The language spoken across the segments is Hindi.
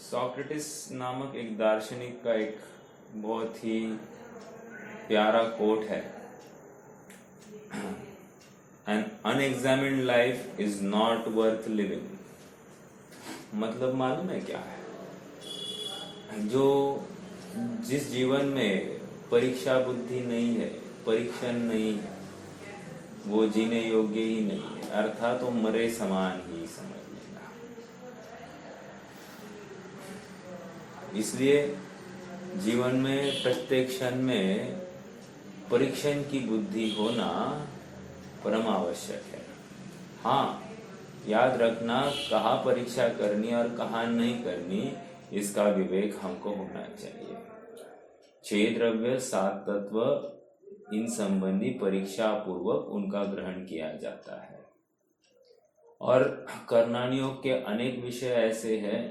सॉक्रेटिस नामक एक दार्शनिक का एक बहुत ही प्यारा कोट है, an unexamined life is not worth living. मतलब मालूम है क्या है? जो जिस जीवन में परीक्षा बुद्धि नहीं है, परीक्षण नहीं है, वो जीने योग्य ही नहीं है, अर्थात वो मरे समान ही समझ लेना। इसलिए जीवन में प्रत्येक क्षण में परीक्षण की बुद्धि होना परम आवश्यक है। हाँ, याद रखना कहाँ परीक्षा करनी और कहाँ नहीं करनी, इसका विवेक हमको होना चाहिए। 6 द्रव्य 7 तत्व इन संबंधी परीक्षा पूर्वक उनका ग्रहण किया जाता है। और कर्णान योग के अनेक विषय ऐसे हैं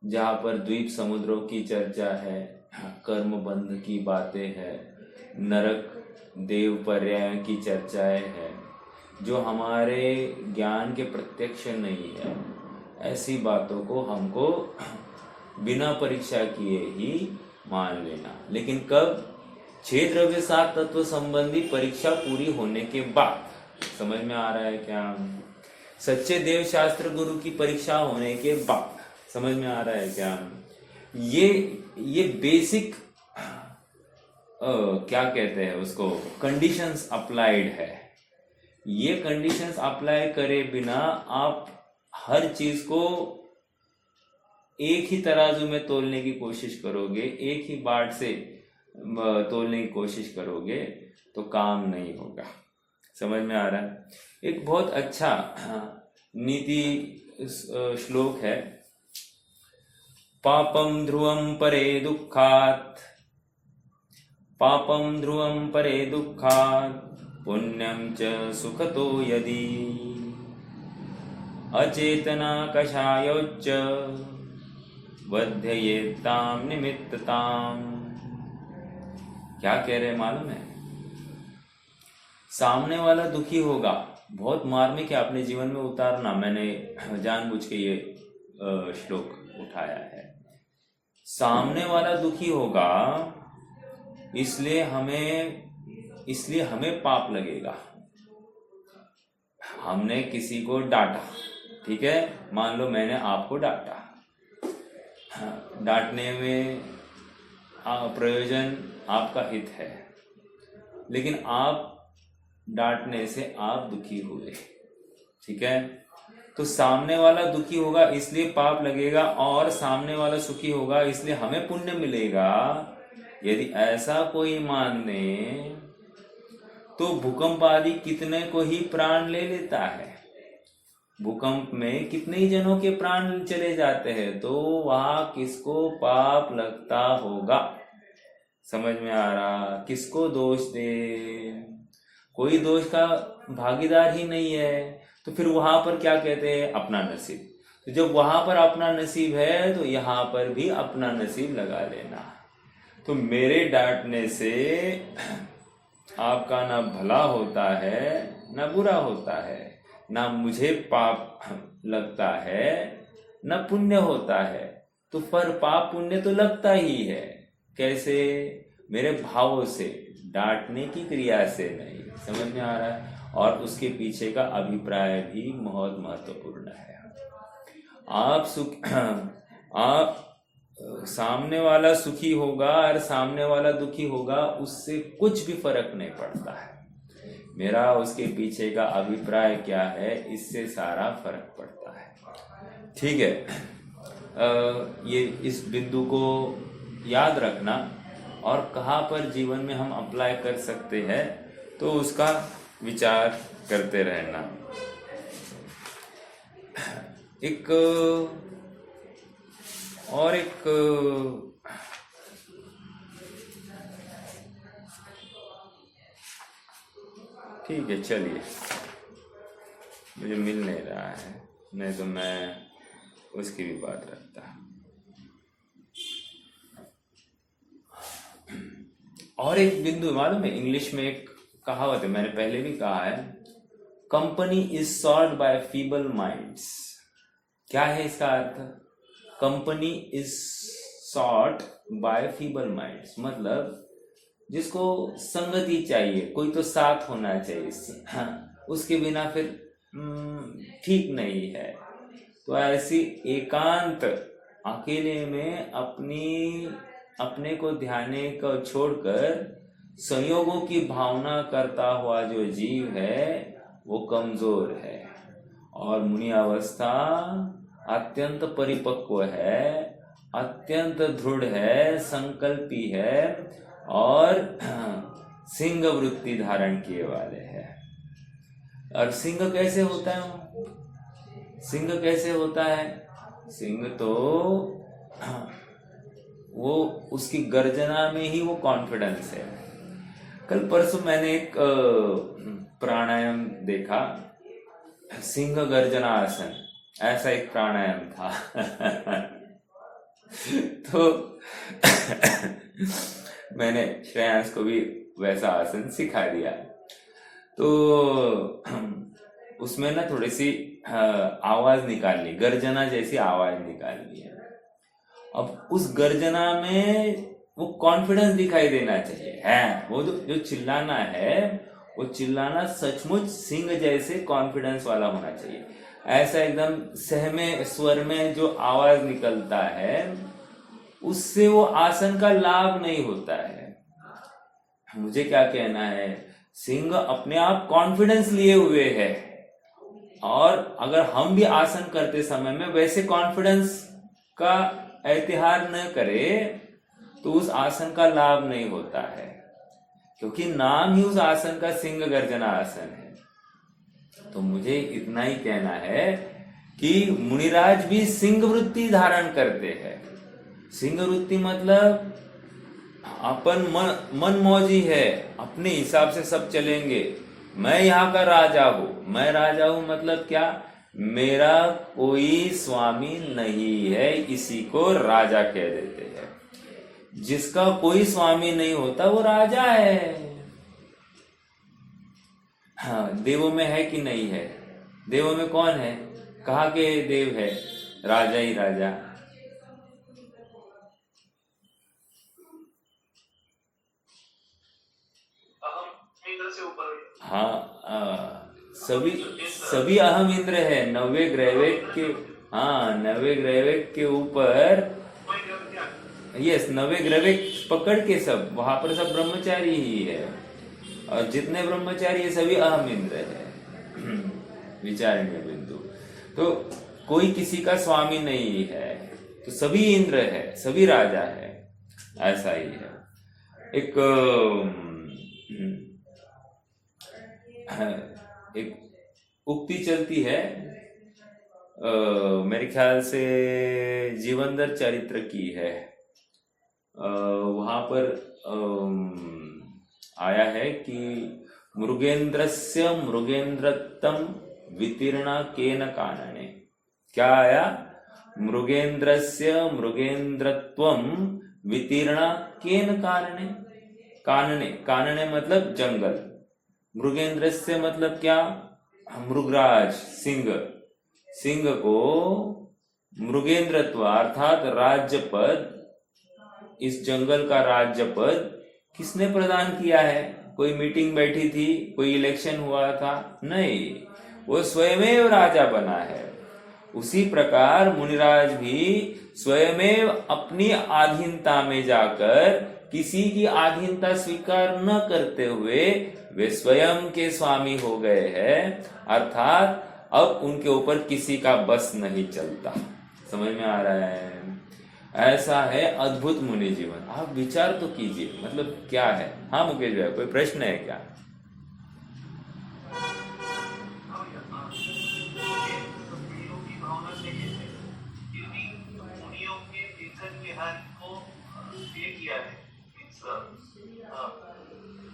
जहाँ पर द्वीप समुद्रों की चर्चा है, कर्म बंध की बातें हैं, नरक देव पर्याय की चर्चाएं हैं, जो हमारे ज्ञान के प्रत्यक्ष नहीं है। ऐसी बातों को हमको बिना परीक्षा किए ही मान लेना। लेकिन कब? 6 द्रव्य 7 तत्व संबंधी परीक्षा पूरी होने के बाद। समझ में आ रहा है क्या? सच्चे देव शास्त्र गुरु की परीक्षा होने के बाद। समझ में आ रहा है क्या? ये बेसिक क्या कहते हैं उसको, कंडीशंस अप्लाइड है। ये कंडीशंस अप्लाई करे बिना आप हर चीज को एक ही तराजू में तोलने की कोशिश करोगे, एक ही बाट से तोलने की कोशिश करोगे तो काम नहीं होगा। समझ में आ रहा है? एक बहुत अच्छा नीति श्लोक है, पापम ध्रुवम परे दुःखात्, पापम ध्रुवम परे दुःखात्, पुण्यम च सुखतो यदि, अचेतना कषायोच्च बध्ययेताम निमित्तताम। क्या कह रहे मालूम है? सामने वाला दुखी होगा, बहुत मार्मिक है, अपने जीवन में उतारना। मैंने जानबूझ के ये श्लोक उठाया है। सामने वाला दुखी होगा, इसलिए हमें पाप लगेगा। हमने किसी को डांटा, ठीक है, मान लो मैंने आपको डांटा। डांटने में प्रयोजन आपका हित है, लेकिन आप डांटने से आप दुखी हुए, ठीक है। तो सामने वाला दुखी होगा इसलिए पाप लगेगा, और सामने वाला सुखी होगा इसलिए हमें पुण्य मिलेगा। यदि ऐसा कोई मान ले तो भूकंप आदि कितने को ही प्राण ले लेता है। भूकंप में कितने ही जनों के प्राण चले जाते हैं, तो वहां किसको पाप लगता होगा? समझ में आ रहा? किसको दोष दे? कोई दोष का भागीदार ही नहीं है। तो फिर वहां पर क्या कहते हैं? अपना नसीब। तो जब वहां पर अपना नसीब है तो यहाँ पर भी अपना नसीब लगा लेना। तो मेरे डांटने से आपका ना भला होता है ना बुरा होता है, ना मुझे पाप लगता है ना पुण्य होता है। तो पर पाप पुण्य तो लगता ही है। कैसे? मेरे भावों से, डांटने की क्रिया से नहीं। समझ में आ रहा है? और उसके पीछे का अभिप्राय भी बहुत महत्वपूर्ण है। आप सामने वाला सुखी होगा और सामने वाला दुखी होगा, उससे कुछ भी फर्क नहीं पड़ता है। मेरा उसके पीछे का अभिप्राय क्या है, इससे सारा फर्क पड़ता है। ठीक है, ये इस बिंदु को याद रखना, और कहाँ पर जीवन में हम अप्लाई कर सकते हैं तो उसका विचार करते रहना। एक ठीक है, चलिए, मुझे मिल नहीं रहा है, नहीं तो मैं उसकी भी बात रखता। और एक बिंदु मालूम है, इंग्लिश में एक कहावत है, मैंने पहले भी कहा है, company is sold by feeble minds. क्या है इसका अर्थ? Company is sought by feeble minds, मतलब जिसको संगति चाहिए, कोई तो साथ होना चाहिए, हाँ, उसके बिना फिर ठीक नहीं है। तो ऐसी एकांत अकेले में अपने को ध्याने को छोड़कर संयोगों की भावना करता हुआ जो जीव है वो कमजोर है, और मुनि अवस्था अत्यंत परिपक्व है, अत्यंत दृढ़ है, संकल्पी है और सिंह वृत्ति धारण किए वाले है। और सिंह कैसे होता है? सिंह कैसे होता है? सिंह तो वो उसकी गर्जना में ही वो कॉन्फिडेंस है। कल परसों मैंने एक प्राणायाम देखा, सिंह गर्जना आसन, ऐसा एक प्राणायाम था। तो मैंने श्रेयांश को भी वैसा आसन सिखा दिया। तो उसमें ना थोड़ी सी आवाज निकालनी, गर्जना जैसी आवाज निकालनी है। अब उस गर्जना में वो कॉन्फिडेंस दिखाई देना चाहिए है, वो जो चिल्लाना है वो चिल्लाना सचमुच सिंह जैसे कॉन्फिडेंस वाला होना चाहिए। ऐसा एकदम सहमे स्वर में जो आवाज निकलता है उससे वो आसन का लाभ नहीं होता है। मुझे क्या कहना है, सिंह अपने आप कॉन्फिडेंस लिए हुए है, और अगर हम भी आसन करते समय में वैसे कॉन्फिडेंस का एहतिहार न करे तो उस आसन का लाभ नहीं होता है, क्योंकि नाम ही उस आसन का सिंह गर्जना आसन है। तो मुझे इतना ही कहना है कि मुनिराज भी सिंह वृत्ति धारण करते हैं। सिंह वृत्ति मतलब अपन मन मौजी है, अपने हिसाब से सब चलेंगे, मैं यहाँ का राजा हूं। मैं राजा हूं मतलब क्या? मेरा कोई स्वामी नहीं है, इसी को राजा कह देते हैं। जिसका कोई स्वामी नहीं होता वो राजा है। हाँ, देवों में है कि नहीं है? देवों में कौन है? कहाँ के देव है? राजा ही राजा। हाँ, सभी अहम इंद्र है, 90 ग्रहवेग के। हाँ, 90 ग्रहवेग के ऊपर, यस, 90 ग्रहवेग पकड़ के सब वहां पर सब ब्रह्मचारी ही है, और जितने ब्रह्मचारी है सभी अहम इंद्र है। विचारणीय बिंदु। तो कोई किसी का स्वामी नहीं है, तो सभी इंद्र है, सभी राजा है, ऐसा ही है। एक उक्ति चलती है, मेरे ख्याल से जीवनदर चरित्र की है। वहां पर आया है कि मृगेंद्रस्य मृगेंद्रत्वं वितीर्णा केन कानने। क्या आया? मृगेंद्रस्य मृगेंद्रत्वं वितीर्णा केन कानने। कानने, कानने मतलब जंगल। मृगेंद्रस्य मतलब क्या? मृगराज, सिंह। सिंह को मृगेंद्रत्व अर्थात राज्य पद, इस जंगल का राज्य पद किसने प्रदान किया है? कोई मीटिंग बैठी थी, कोई इलेक्शन हुआ था? नहीं, वो स्वयमेव राजा बना है। उसी प्रकार मुनिराज भी स्वयमेव अपनी अधीनता में जाकर किसी की अधीनता स्वीकार न करते हुए वे स्वयं के स्वामी हो गए हैं, अर्थात अब उनके ऊपर किसी का बस नहीं चलता। समझ में आ रहा है? ऐसा है अद्भुत मुनि जीवन। आप विचार तो कीजिए, मतलब क्या है। हाँ मुकेश भाई, कोई प्रश्न है क्या?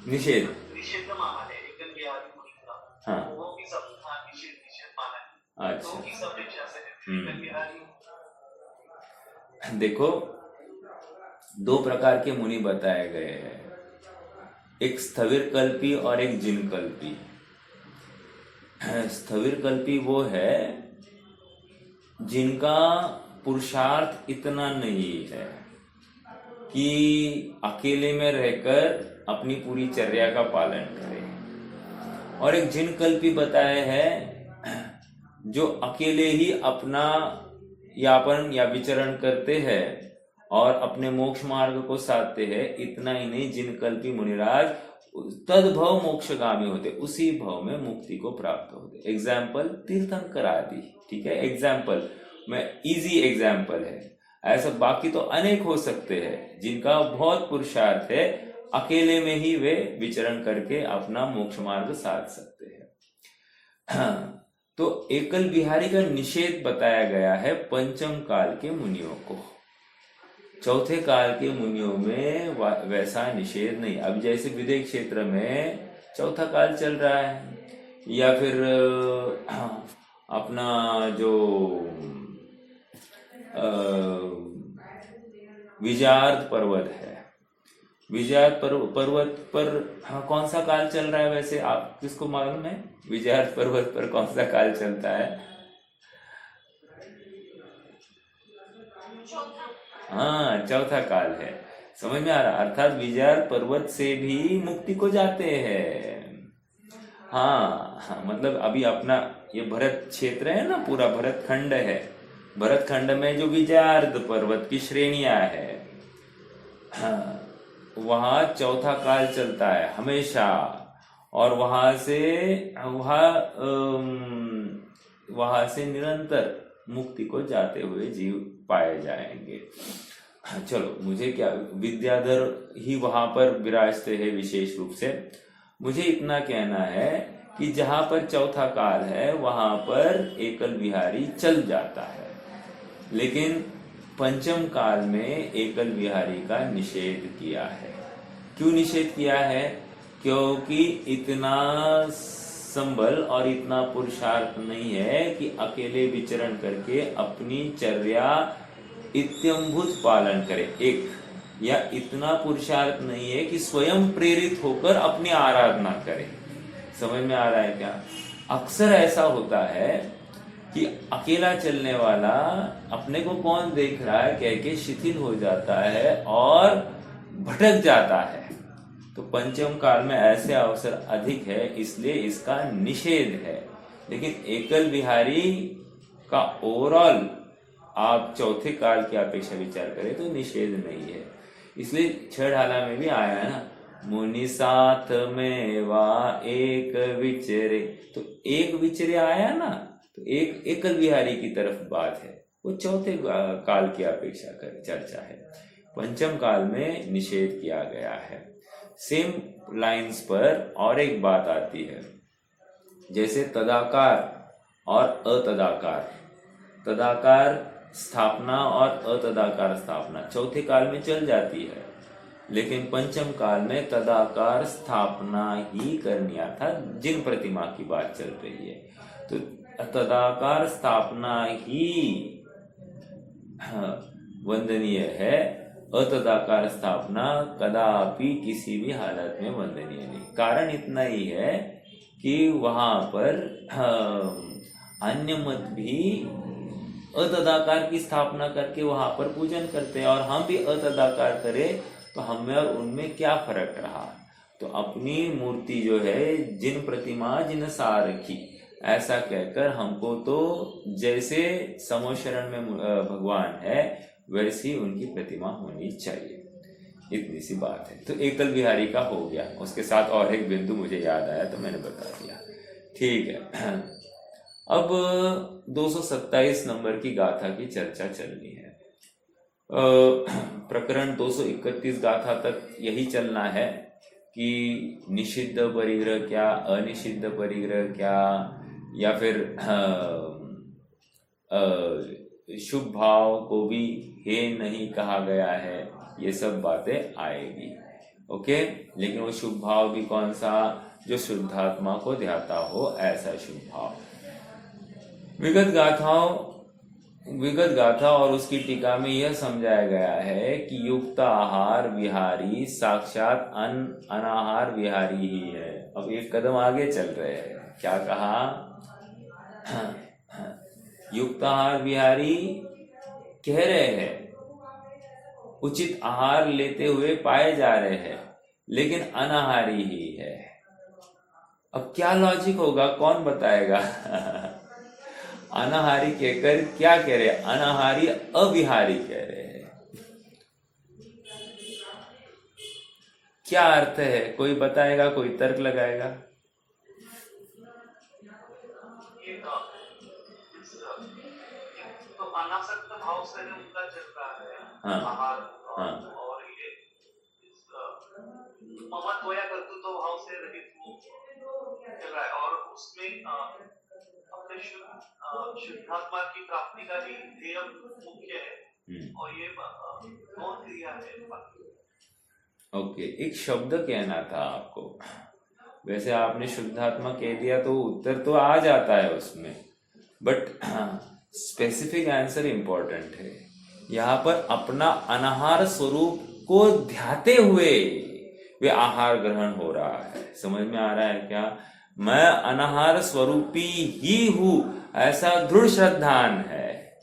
निषेध, निषेध माना है एकदम ये आदि मुनि का। हाँ, वो भी सब निषेध माना है। अच्छा, तो सब अपेक्षा से देखो, दो प्रकार के मुनि बताए गए हैं, एक स्थविर कल्पी और एक जिन कल्पी। स्थविर कल्पी वो है जिनका पुरुषार्थ इतना नहीं है कि अकेले में रहकर अपनी पूरी चर्या का पालन करे। और एक जिन कल्पी बताया है जो अकेले ही अपना यापन या विचरण करते हैं और अपने मोक्ष मार्ग को साधते हैं। इतना ही नहीं, जिन कल्पी मुनिराज तद्भव मोक्षगामी होते, उसी भव में मुक्ति को प्राप्त होते। एग्जाम्पल तीर्थंकर आदि, ठीक है, एग्जाम्पल में इजी एग्जाम्पल है। ऐसा बाकी तो अनेक हो सकते हैं जिनका बहुत पुरुषार्थ है, अकेले में ही वे विचरण करके अपना मोक्ष मार्ग साध सकते हैं। तो एकल बिहारी का निषेध बताया गया है पंचम काल के मुनियों को। चौथे काल के मुनियों में वैसा निषेध नहीं। अब जैसे विदेह क्षेत्र में चौथा काल चल रहा है, या फिर अपना जो विजार्द पर्वत है, विजार्द पर्वत पर कौन सा काल चल रहा है? वैसे आप किसको मालूम है विजार्द पर्वत पर कौन सा काल चलता है? हाँ, चौथा काल है। समझ में आ रहा? अर्थात विजार्द पर्वत से भी मुक्ति को जाते हैं। हाँ, मतलब अभी अपना ये भरत क्षेत्र है ना, पूरा भरत खंड है। भरत खंड में जो विजार्द पर्वत की श्रेणियां है, हाँ, वहां चौथा काल चलता है हमेशा। और वहां से निरंतर मुक्ति को जाते हुए जीव पाए जाएंगे। चलो, मुझे क्या, विद्याधर ही वहां पर विराजते हैं विशेष रूप से। मुझे इतना कहना है कि जहां पर चौथा काल है वहां पर एकल बिहारी चल जाता है, लेकिन पंचम काल में एकल बिहारी का निषेध किया है। क्यों निषेध किया है? क्योंकि इतना संबल और इतना पुरुषार्थ नहीं है कि अकेले विचरण करके अपनी चर्या इत्यंभूत पालन करे। एक, या इतना पुरुषार्थ नहीं है कि स्वयं प्रेरित होकर अपनी आराधना करे। समझ में आ रहा है क्या? अक्सर ऐसा होता है कि अकेला चलने वाला अपने को कौन देख रहा है कह के शिथिल हो जाता है और भटक जाता है। तो पंचम काल में ऐसे अवसर अधिक है, इसलिए इसका निषेध है। लेकिन एकल बिहारी का ओवरऑल आप चौथे काल की अपेक्षा विचार करें तो निषेध नहीं है। इसलिए छह ढाला में भी आया है ना, मुनि साथ में वा एक विचरे। तो एक विचरे आया ना, तो एक एकल बिहारी की तरफ बात है, वो चौथे काल की अपेक्षा कर चर्चा है। पंचम काल में निषेध किया गया है। सेम लाइंस पर और एक बात आती है, जैसे तदाकार और अतदाकार। तदाकार स्थापना और अतदाकार स्थापना चौथे काल में चल जाती है, लेकिन पंचम काल में तदाकार स्थापना ही करनी, अर्थात जिन प्रतिमा की बात चल रही है तो तदाकार स्थापना ही वंदनीय है। अतदाकार स्थापना कदापि किसी भी हालत में वंदनीय नहीं। कारण इतना ही है कि वहां पर अन्य मत भी अतदाकार की स्थापना करके वहां पर पूजन करते हैं, और हम भी अतदाकार करें तो हमें और उनमें क्या फर्क रहा? तो अपनी मूर्ति जो है जिन प्रतिमा जिन सारखी, ऐसा कहकर हमको तो जैसे समोशरण में भगवान है वैसी उनकी प्रतिमा होनी चाहिए। इतनी सी बात है। तो एकल बिहारी का हो गया, उसके साथ और एक बिंदु मुझे याद आया तो मैंने बता दिया। ठीक है, अब 227 नंबर की गाथा की चर्चा चलनी है। प्रकरण 231 गाथा तक यही चलना है कि निषिद्ध परिग्रह क्या, अनिषिद्ध परिग्रह क्या, या फिर शुभ भाव को भी हे नहीं कहा गया है, ये सब बातें आएगी। ओके, लेकिन वो शुभ भाव भी कौन सा? जो शुद्धात्मा को ध्याता हो ऐसा शुभ भाव। विगत गाथा और उसकी टीका में यह समझाया गया है कि युक्त आहार विहारी साक्षात अनाहार विहारी ही है। अब एक कदम आगे चल रहे हैं। क्या कहा? युक्त आहार विहारी कह रहे हैं, उचित आहार लेते हुए पाए जा रहे हैं, लेकिन अनाहारी ही है। अब क्या लॉजिक होगा, कौन बताएगा? अनाहारी कहकर क्या कह रहे हैं? अनाहारी अविहारी कह रहे हैं। क्या अर्थ है? कोई बताएगा, कोई तर्क लगाएगा? तो अनासक्त भाव से उनका चलता है हाँ आहार, हाँ और ये ममत्व या कर्तृत्व भाव से रहित वो चल रहा है, और उसमें अपने शुद्धात्मा की प्राप्ति का ही ध्येय मुख्य है, और ये गौण क्रिया है। ओके, एक शब्द कहना था आपको। वैसे आपने शुद्धात्मा कह दिया तो उत्तर तो आ जाता है उसमें, बट स्पेसिफिक आंसर इंपॉर्टेंट है। यहाँ पर अपना अनाहार स्वरूप को ध्याते हुए वे आहार ग्रहण हो रहा है। समझ में आ रहा है क्या? मैं अनाहार स्वरूपी ही हूं, ऐसा दृढ़ श्रद्धान है।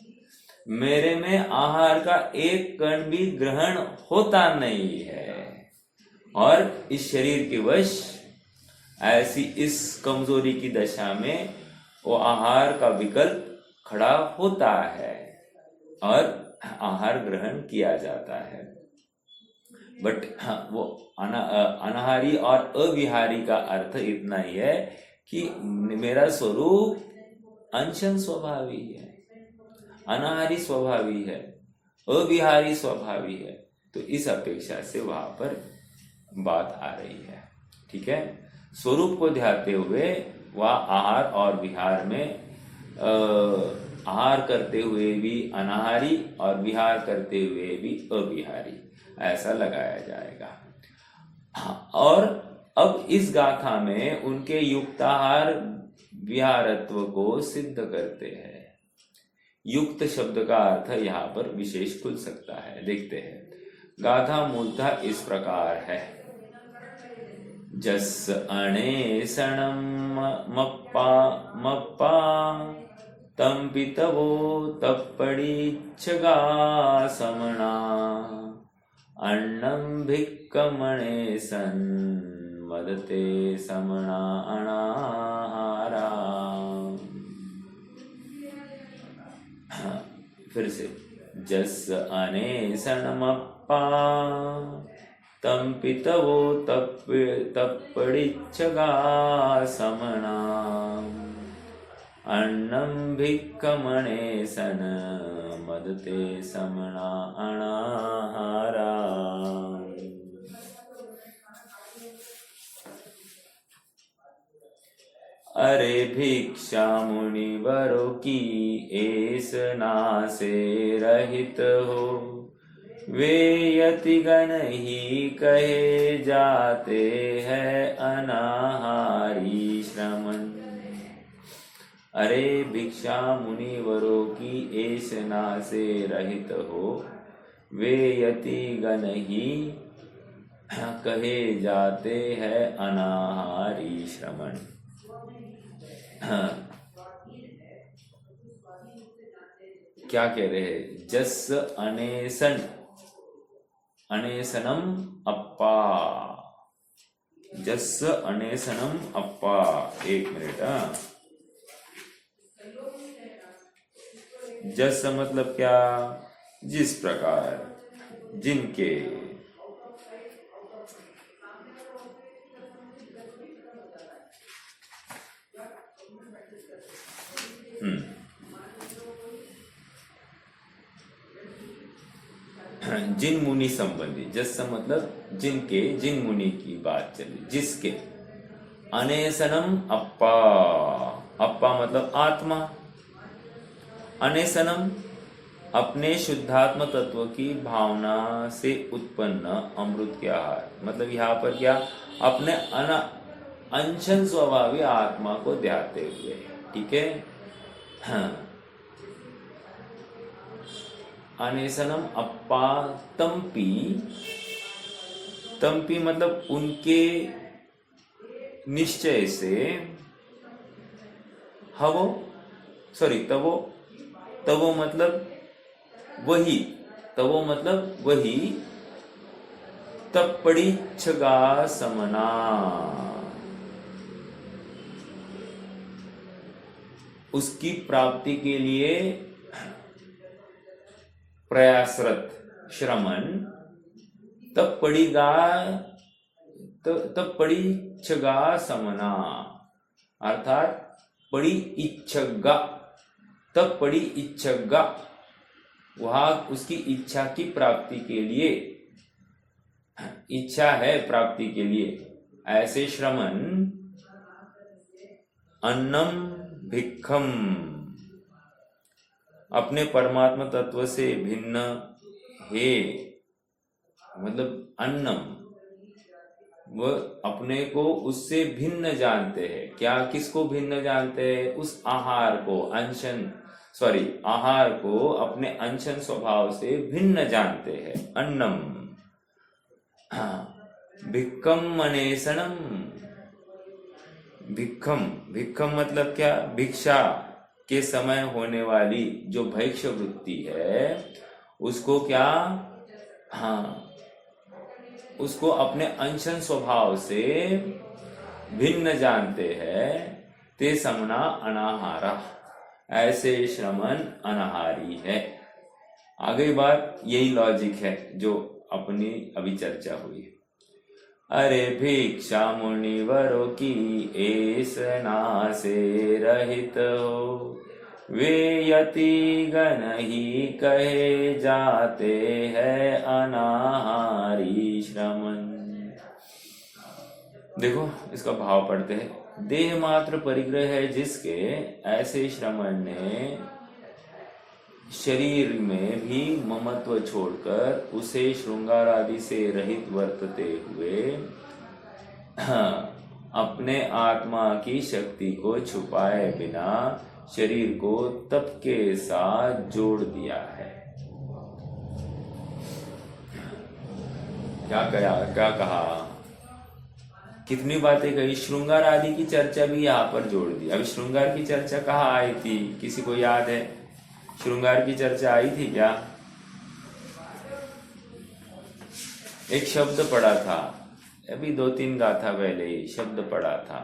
मेरे में आहार का एक कण भी ग्रहण होता नहीं है, और इस शरीर के वश ऐसी इस कमजोरी की दशा में वो आहार का विकल्प खड़ा होता है और आहार ग्रहण किया जाता है। बट वो अनाहारी और अविहारी का अर्थ इतना ही है कि मेरा स्वरूप अंशन स्वभावी है, अनाहारी स्वभावी है, अविहारी स्वभावी है। तो इस अपेक्षा से वहां पर बात आ रही है। ठीक है, स्वरूप को ध्याते हुए वह आहार और विहार में आहार करते हुए भी अनाहारी और विहार करते हुए भी अविहारी, ऐसा लगाया जाएगा। और अब इस गाथा में उनके युक्ताहार विहारत्व को सिद्ध करते हैं। युक्त शब्द का अर्थ यहाँ पर विशेष खुल सकता है। देखते हैं, गाथा मूलतः इस प्रकार है। जस अणेसणं मप्पा मप्पा तं पितवो तप्पडिच्छगा समणा अन्नं भिक्कमणेसन् मदते समणा अनाहारा। फिर से, जस अनेसणमप्पा तं पितवो तप्पडिच्छगा समणा अन्नं भिक्कमणेसन् मदते समणा अनाहारा। अरे भिक्षा मुनिवरों की ऐस नासे रहित हो, वे यतिगण ही कहे जाते हैं अनाहारी श्रमण। अरे भिक्षा मुनिवरों की ऐसना से रहित हो, वे यतिगण ही कहे जाते हैं अनाहारी श्रमण। क्या कह रहे हैं? जस अनेसन अनेसनम अप्पा, जस अनेसनम अप्पा। एक मिनट। जस मतलब क्या? जिस प्रकार, जिनके। जिन मुनि संबंधी। जस मतलब जिनके, जिन मुनि की बात चली, जिसके। अनेसनम अप्पा, अप्पा मतलब आत्मा। अनेसनम अपने शुद्धात्म तत्व की भावना से उत्पन्न अमृत के आहार। मतलब यहाँ पर क्या? अपने अंशन स्वभावी आत्मा को ध्याते हुए। ठीक है। हाँ। अनेसनम अप्पा तंपी, तंपी मतलब उनके निश्चय से। हवो, सॉरी, तवो, तवो मतलब वही, तवो मतलब वही, तप्पड़िच्छगा समना, उसकी प्राप्ति के लिए प्रयासरत श्रमण, तब पड़ीच्छगा समना, अर्थात पड़ी इच्छगा, तब पड़ी इच्छगा, वह उसकी इच्छा की प्राप्ति के लिए, इच्छा है प्राप्ति के लिए, ऐसे श्रमण अन्नम भिक्खम, अपने परमात्मा तत्व से भिन्न है, मतलब अन्नम, वह अपने को उससे भिन्न जानते हैं। क्या, किसको भिन्न जानते हैं? उस आहार को, आहार को अपने अंशन स्वभाव से भिन्न जानते हैं। अन्नम, भिक्खम मनेसनम, भिक्खम मतलब क्या? भिक्षा के समय होने वाली जो भैक्ष वृत्ति है, उसको क्या, उसको अपने अंशन स्वभाव से भिन्न जानते हैं। ते समना अनाहारा, ऐसे श्रमण अनाहारी है। आगे बात यही लॉजिक है जो अपनी अभी चर्चा हुई। अरे भिक्षा मुनिवरों की ऐसना से रहित हो, वे यति गण ही कहे जाते हैं अनाहारी श्रमण। देखो इसका भाव पढ़ते हैं। देह मात्र परिग्रह है जिसके, ऐसे श्रमण ने शरीर में भी ममत्व छोड़कर उसे श्रृंगार आदि से रहित वर्तते हुए अपने आत्मा की शक्ति को छुपाए बिना शरीर को तप के साथ जोड़ दिया है। क्या कहा? कितनी बातें कही। श्रृंगार आदि की चर्चा भी यहाँ पर जोड़ दी। अब श्रृंगार की चर्चा कहाँ आई थी? किसी को याद है? श्रृंगार की चर्चा आई थी क्या? एक शब्द पढ़ा था अभी 2-3 गाथा पहले ही शब्द पढ़ा था,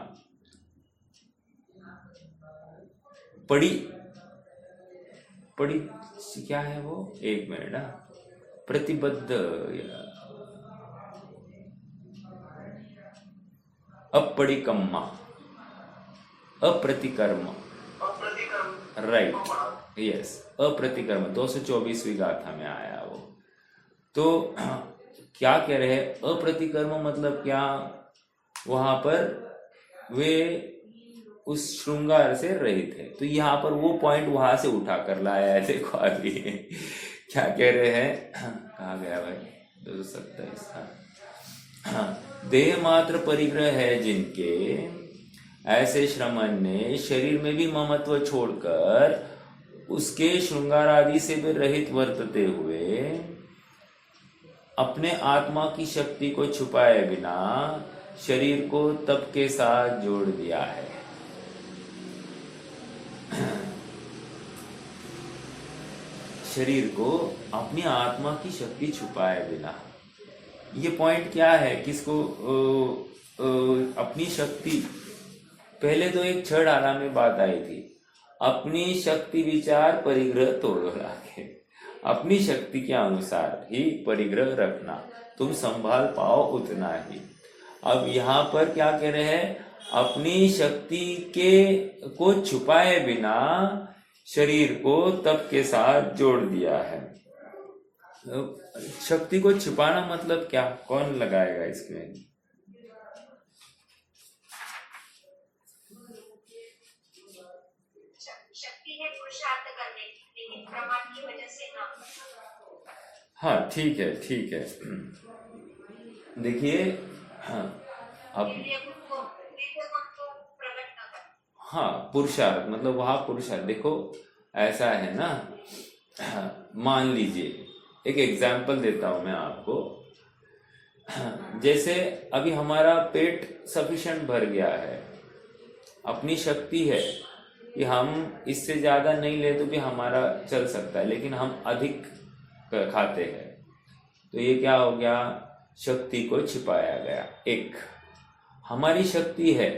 पड़ी क्या है वो? एक मिनट। प्रतिबद्ध, अपरिकम्मा, अप्रतिकर्म, राइट, यस, अप्रतिकर्म 224वीं गाथा में आया वो। तो क्या कह रहे हैं? अप्रतिकर्म मतलब क्या? वहां पर वे उस श्रृंगार से रहित है। तो यहाँ पर वो पॉइंट वहां से उठा कर लाया है। देखो अभी क्या कह रहे हैं, कहा गया भाई 227। देह मात्र परिग्रह है जिनके, ऐसे श्रमण ने शरीर में भी ममत्व छोड़कर उसके श्रृंगार आदि से भी रहित वर्तते हुए अपने आत्मा की शक्ति को छुपाए बिना शरीर को तप के साथ जोड़ दिया है। शरीर को अपनी आत्मा की शक्ति छुपाए बिना, ये पॉइंट क्या है? किसको अपनी शक्ति, पहले तो एक छड़ आला में बात आई थी, अपनी शक्ति विचार परिग्रह तोड़ो लाके, अपनी शक्ति के अनुसार ही परिग्रह रखना, तुम संभाल पाओ उतना ही। अब यहाँ पर क्या कह रहे हैं? अपनी शक्ति को छुपाए बिना शरीर को तप के साथ जोड़ दिया है। शक्ति को छुपाना मतलब क्या? कौन लगाएगा इसमें? शक्ति है पुरुषार्थ करने की, लेकिन प्रमाण की वजह से ना। हाँ ठीक है। देखिए, हाँ अब हाँ पुरुषार्थ मतलब वहां पुरुषार्थ। देखो ऐसा है ना, मान लीजिए एक एग्जाम्पल देता हूं मैं आपको। जैसे अभी हमारा पेट सफिशिएंट भर गया है, अपनी शक्ति है कि हम इससे ज्यादा नहीं ले तो भी हमारा चल सकता है, लेकिन हम अधिक खाते हैं। तो ये क्या हो गया, शक्ति को छिपाया गया। एक हमारी शक्ति है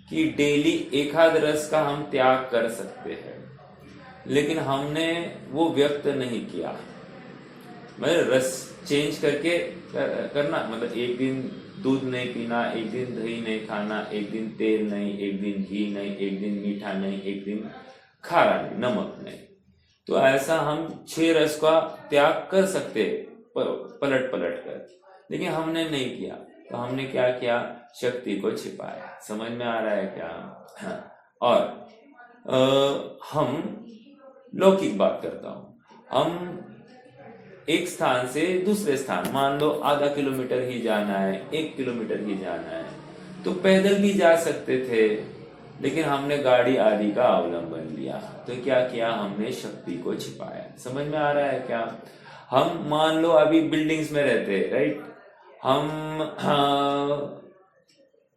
कि डेली एक आध रस का हम त्याग कर सकते हैं, लेकिन हमने वो व्यक्त नहीं किया। मतलब रस चेंज करके करना, मतलब एक दिन दूध नहीं पीना, एक दिन दही नहीं खाना, एक दिन तेल नहीं, एक दिन घी नहीं, एक दिन मीठा नहीं, एक दिन खारा नहीं, नमक नहीं। तो ऐसा हम 6 रस का त्याग कर सकते पलट पलट कर, लेकिन हमने नहीं किया। तो हमने क्या किया, शक्ति को छिपाया। समझ में आ रहा है क्या? हाँ। और हम लौकिक बात करता हूं, हम एक स्थान से दूसरे स्थान, मान लो आधा किलोमीटर ही जाना है, 1 किलोमीटर ही जाना है, तो पैदल भी जा सकते थे, लेकिन हमने गाड़ी आदि का अवलंबन लिया। तो क्या किया, हमने शक्ति को छिपाया। समझ में आ रहा है क्या? हम मान लो अभी बिल्डिंग्स में रहते हैं, राइट? हम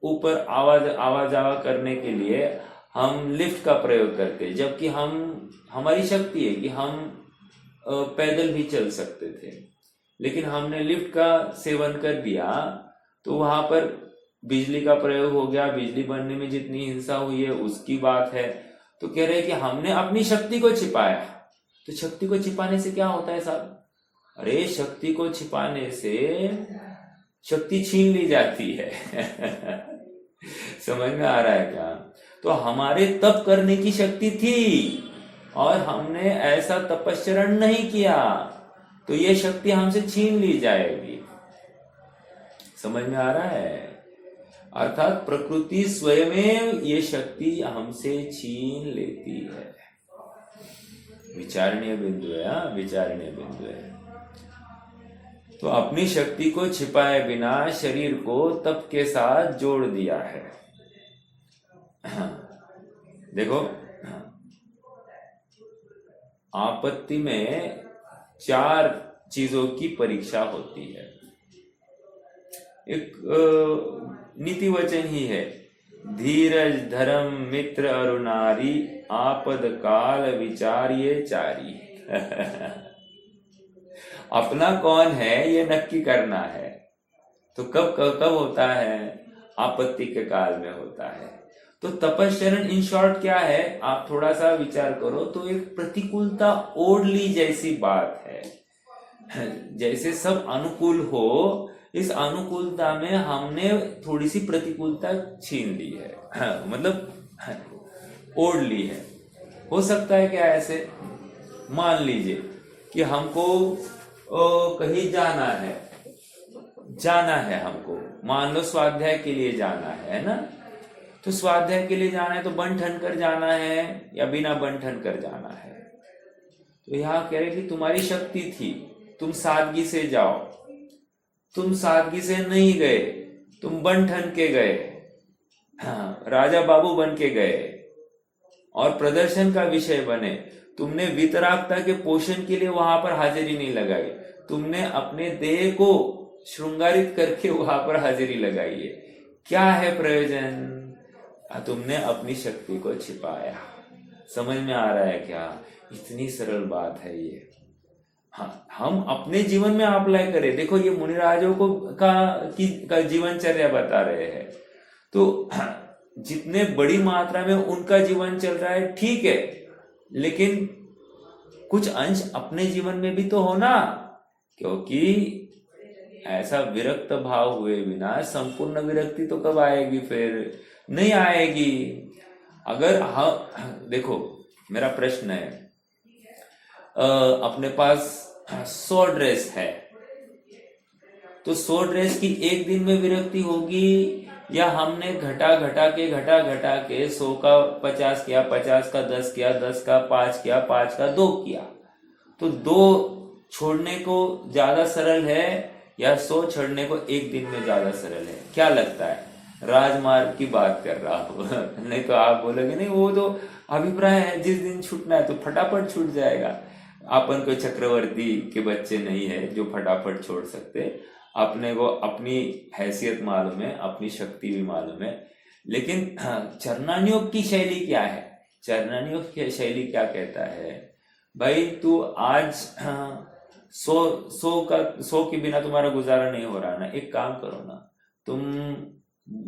ऊपर आवाज करने के लिए हम लिफ्ट का प्रयोग करते हैं, जबकि हमारी शक्ति है कि हम पैदल भी चल सकते थे, लेकिन हमने लिफ्ट का सेवन कर दिया, तो वहां पर बिजली का प्रयोग हो गया। बिजली बनने में जितनी हिंसा हुई है उसकी बात है। तो कह रहे हैं कि हमने अपनी शक्ति को छिपाया। तो शक्ति को छिपाने से क्या होता है साहब? अरे शक्ति को छिपाने से शक्ति छीन ली जाती है। समझ में आ रहा है क्या? तो हमारे तप करने की शक्ति थी और हमने ऐसा तपस्चरण नहीं किया, तो ये शक्ति हमसे छीन ली जाएगी। समझ में आ रहा है? अर्थात प्रकृति स्वयं ये शक्ति हमसे छीन लेती है। विचारणीय बिंदु है, विचारणीय बिंदु है। तो अपनी शक्ति को छिपाए बिना शरीर को तप के साथ जोड़ दिया है। देखो, आपत्ति में 4 चीजों की परीक्षा होती है। एक नीति वचन ही है, धीरज धर्म मित्र अरुणारी, आपद काल विचार्ये चारी। अपना कौन है ये नक्की करना है। तो कब होता है? आपत्ति के काल में होता है। तो तपस्चरण इन शॉर्ट क्या है, आप थोड़ा सा विचार करो तो एक प्रतिकूलता ओढ़ ली जैसी बात है। जैसे सब अनुकूल हो, इस अनुकूलता में हमने थोड़ी सी प्रतिकूलता छीन ली है, मतलब ओढ़ ली है। हो सकता है क्या ऐसे? मान लीजिए कि हमको कहीं जाना है हमको, मान लो स्वाध्याय के लिए जाना है ना। तो स्वाध्याय के लिए जाना है तो बन ठन कर जाना है या बिना बन ठन कर जाना है? तो यहाँ कह रहे कि तुम्हारी शक्ति थी, तुम सादगी से जाओ। तुम सादगी से नहीं गए, तुम बन ठन के गए, हाँ, राजा बाबू बन के गए और प्रदर्शन का विषय बने। तुमने वितरागता के पोषण के लिए वहां पर हाजिरी नहीं लगाई, तुमने अपने देह को श्रृंगारित करके वहां पर हाजिरी लगाई है। क्या है प्रयोजन? तुमने अपनी शक्ति को छिपाया। समझ में आ रहा है क्या? इतनी सरल बात है ये। हाँ, हम अपने जीवन में अप्लाई करें। देखो, ये मुनिराजों को का जीवनचर्या बता रहे हैं। तो जितने बड़ी मात्रा में उनका जीवन चल रहा है ठीक है, लेकिन कुछ अंश अपने जीवन में भी तो हो ना, क्योंकि ऐसा विरक्त भाव हुए बिना संपूर्ण विरक्ति तो कब आएगी? फिर नहीं आएगी। अगर देखो, मेरा प्रश्न है, अपने पास 100 ड्रेस है, तो 100 ड्रेस की एक दिन में विरक्ति होगी, या हमने घटा घटा के 100 का 50 किया, 50 का 10 किया, 10 का 5 किया, 5 का 2 किया? तो 2 छोड़ने को ज्यादा सरल है या 100 छोड़ने को एक दिन में ज्यादा सरल है? क्या लगता है? राजमार्ग की बात कर रहा हूं। नहीं तो आप बोलोगे नहीं, वो तो अभिप्राय है, जिस दिन छूटना है तो फटाफट छूट जाएगा। अपन कोई चक्रवर्ती के बच्चे नहीं है जो फटाफट छोड़ सकते। अपने को अपनी हैसियत मालूम है, अपनी शक्ति भी मालूम है। लेकिन चरणानुयोग की शैली क्या है? चरणानुयोग की शैली क्या कहता है? भाई तू आज सौ के बिना तुम्हारा गुजारा नहीं हो रहा ना, एक काम करो ना, तुम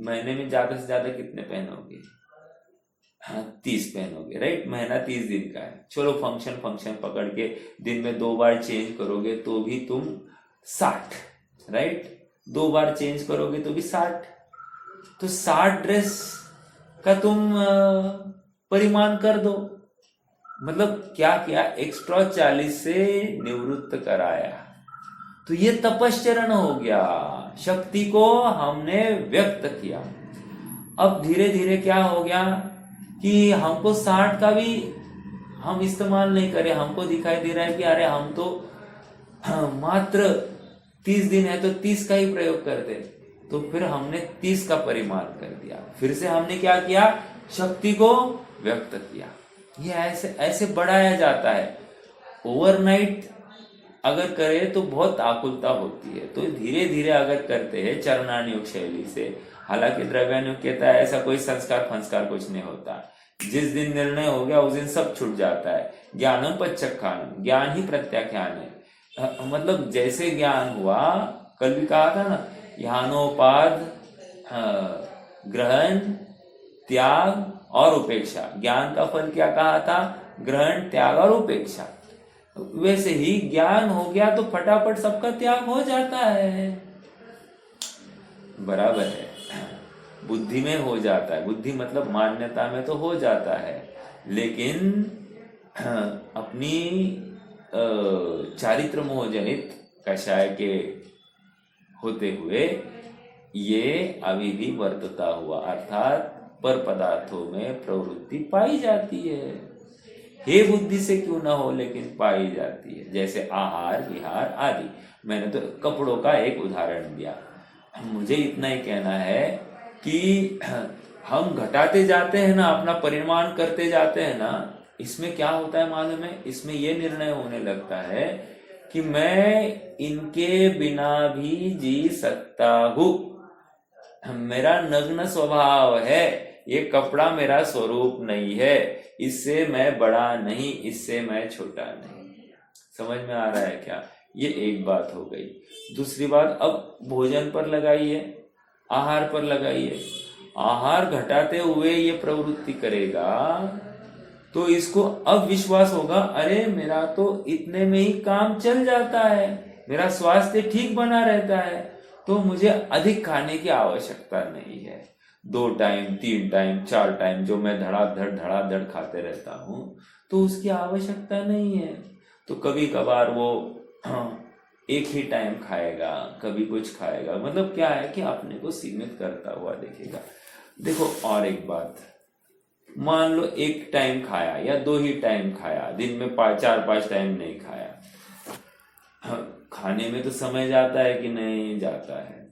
महीने में ज्यादा से ज्यादा कितने पहनोगे? हाँ, 30 पहनोगे, राइट? महीना 30 दिन का है, चलो फंक्शन पकड़ के दिन में 2 बार चेंज करोगे तो भी तुम 60, राइट? 2 बार चेंज करोगे तो भी 60, तो 60 ड्रेस का तुम परिमाण कर दो। मतलब क्या किया? एक्स्ट्रा 40 से निवृत्त कराया, तो ये तपश्चरण हो गया, शक्ति को हमने व्यक्त किया। अब धीरे धीरे क्या हो गया कि हमको 60 का भी हम इस्तेमाल नहीं करें, हमको दिखाई दे रहा है कि अरे हम तो मात्र 30 दिन है तो 30 का ही प्रयोग करते, तो फिर हमने 30 का परिमाण कर दिया। फिर से हमने क्या किया? शक्ति को व्यक्त किया। ये ऐसे बढ़ाया जाता है। ओवरनाइट अगर करे तो बहुत आकुलता होती है, तो धीरे धीरे अगर करते हैं चरणानुयोग शैली से, हालांकि द्रव्यानुयोग कहता है ऐसा कोई संस्कार कुछ नहीं होता, जिस दिन निर्णय हो गया उस दिन सब छूट जाता है। ज्ञानम पच्चक्खानम, ज्ञान ही प्रत्याख्यान है। मतलब जैसे ज्ञान हुआ, कल भी कहा था ना, ज्ञानोपाद, ग्रहण, त्याग और उपेक्षा। ज्ञान का फल क्या कहा था? ग्रहण, त्याग और उपेक्षा। वैसे ही ज्ञान हो गया तो फटाफट सबका त्याग हो जाता है, बराबर है। बुद्धि में हो जाता है, बुद्धि मतलब मान्यता में तो हो जाता है, लेकिन अपनी चारित्र मोह जनित कषाय के होते हुए ये अभी भी वर्तता हुआ, अर्थात पर पदार्थों में प्रवृत्ति पाई जाती है। हे बुद्धि से क्यों ना हो, लेकिन पाई जाती है। जैसे आहार विहार आदि, मैंने तो कपड़ों का एक उदाहरण दिया। मुझे इतना ही कहना है कि हम घटाते जाते हैं ना, अपना परिमाण करते जाते हैं ना, इसमें क्या होता है मालूम है? इसमें यह निर्णय होने लगता है कि मैं इनके बिना भी जी सकता हूं, मेरा नग्न स्वभाव है, ये कपड़ा मेरा स्वरूप नहीं है, इससे मैं बड़ा नहीं, इससे मैं छोटा नहीं। समझ में आ रहा है क्या? ये एक बात हो गई। दूसरी बात, अब भोजन पर लगाइए, आहार पर लगाइए। आहार घटाते हुए ये प्रवृत्ति करेगा तो इसको अब विश्वास होगा, अरे मेरा तो इतने में ही काम चल जाता है, मेरा स्वास्थ्य ठीक बना रहता है, तो मुझे अधिक खाने की आवश्यकता नहीं है। 2 टाइम 3 टाइम 4 टाइम जो मैं धड़ाधड़ खाते रहता हूं, तो उसकी आवश्यकता नहीं है। तो कभी कभार वो एक ही टाइम खाएगा, कभी कुछ खाएगा। मतलब क्या है कि अपने को सीमित करता हुआ देखेगा। देखो और एक बात, मान लो 1 टाइम खाया या 2 ही टाइम खाया, दिन में 4-5 टाइम नहीं खाया, खाने में तो समय जाता है कि नहीं जाता है?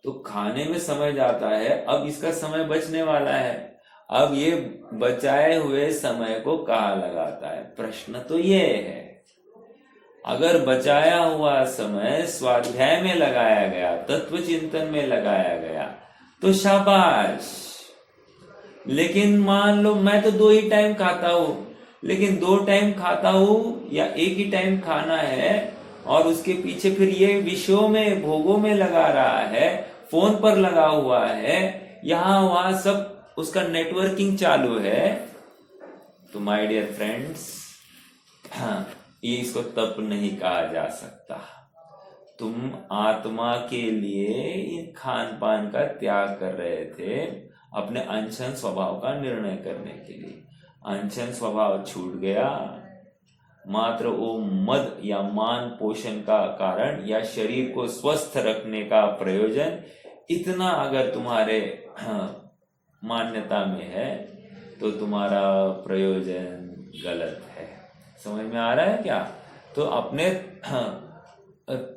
तो खाने में समय जाता है, अब इसका समय बचने वाला है, अब ये बचाए हुए समय को कहाँ लगाता है? प्रश्न तो ये है। अगर बचाया हुआ समय स्वाध्याय में लगाया गया, तत्व चिंतन में लगाया गया, तो शाबाश। लेकिन मान लो मैं तो 2 ही टाइम खाता हूं, लेकिन 2 टाइम खाता हूं या 1 ही टाइम खाना है, और उसके पीछे फिर ये विषयों में, भोगों में लगा रहा है, फोन पर लगा हुआ है, यहां वहां सब उसका नेटवर्किंग चालू है, तो माय डियर फ्रेंड्स, हाँ, ये इसको तप नहीं कहा जा सकता। तुम आत्मा के लिए इन खान पान का त्याग कर रहे थे, अपने अनशन स्वभाव का निर्णय करने के लिए। अनशन स्वभाव छूट गया, मात्र वो मद या मान पोषण का कारण या शरीर को स्वस्थ रखने का प्रयोजन, इतना अगर तुम्हारे मान्यता में है तो तुम्हारा प्रयोजन गलत है। समझ में आ रहा है क्या? तो अपने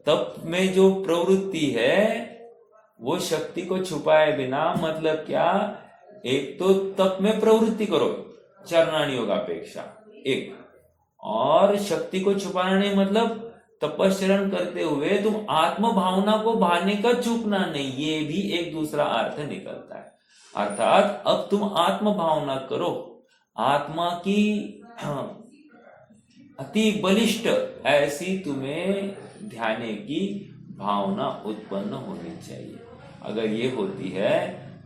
तप में जो प्रवृत्ति है वो शक्ति को छुपाए बिना, मतलब क्या, एक तो तप में प्रवृत्ति करो चरणानुयोग अपेक्षा एक, और शक्ति को छुपाना नहीं मतलब तपस्चरण करते हुए तुम आत्म भावना को बाहर का चूकना नहीं, ये भी एक दूसरा अर्थ निकलता है। अर्थात अब तुम आत्म भावना करो, आत्मा की अति बलिष्ठ, ऐसी तुम्हें ध्यान की भावना उत्पन्न होनी चाहिए। अगर ये होती है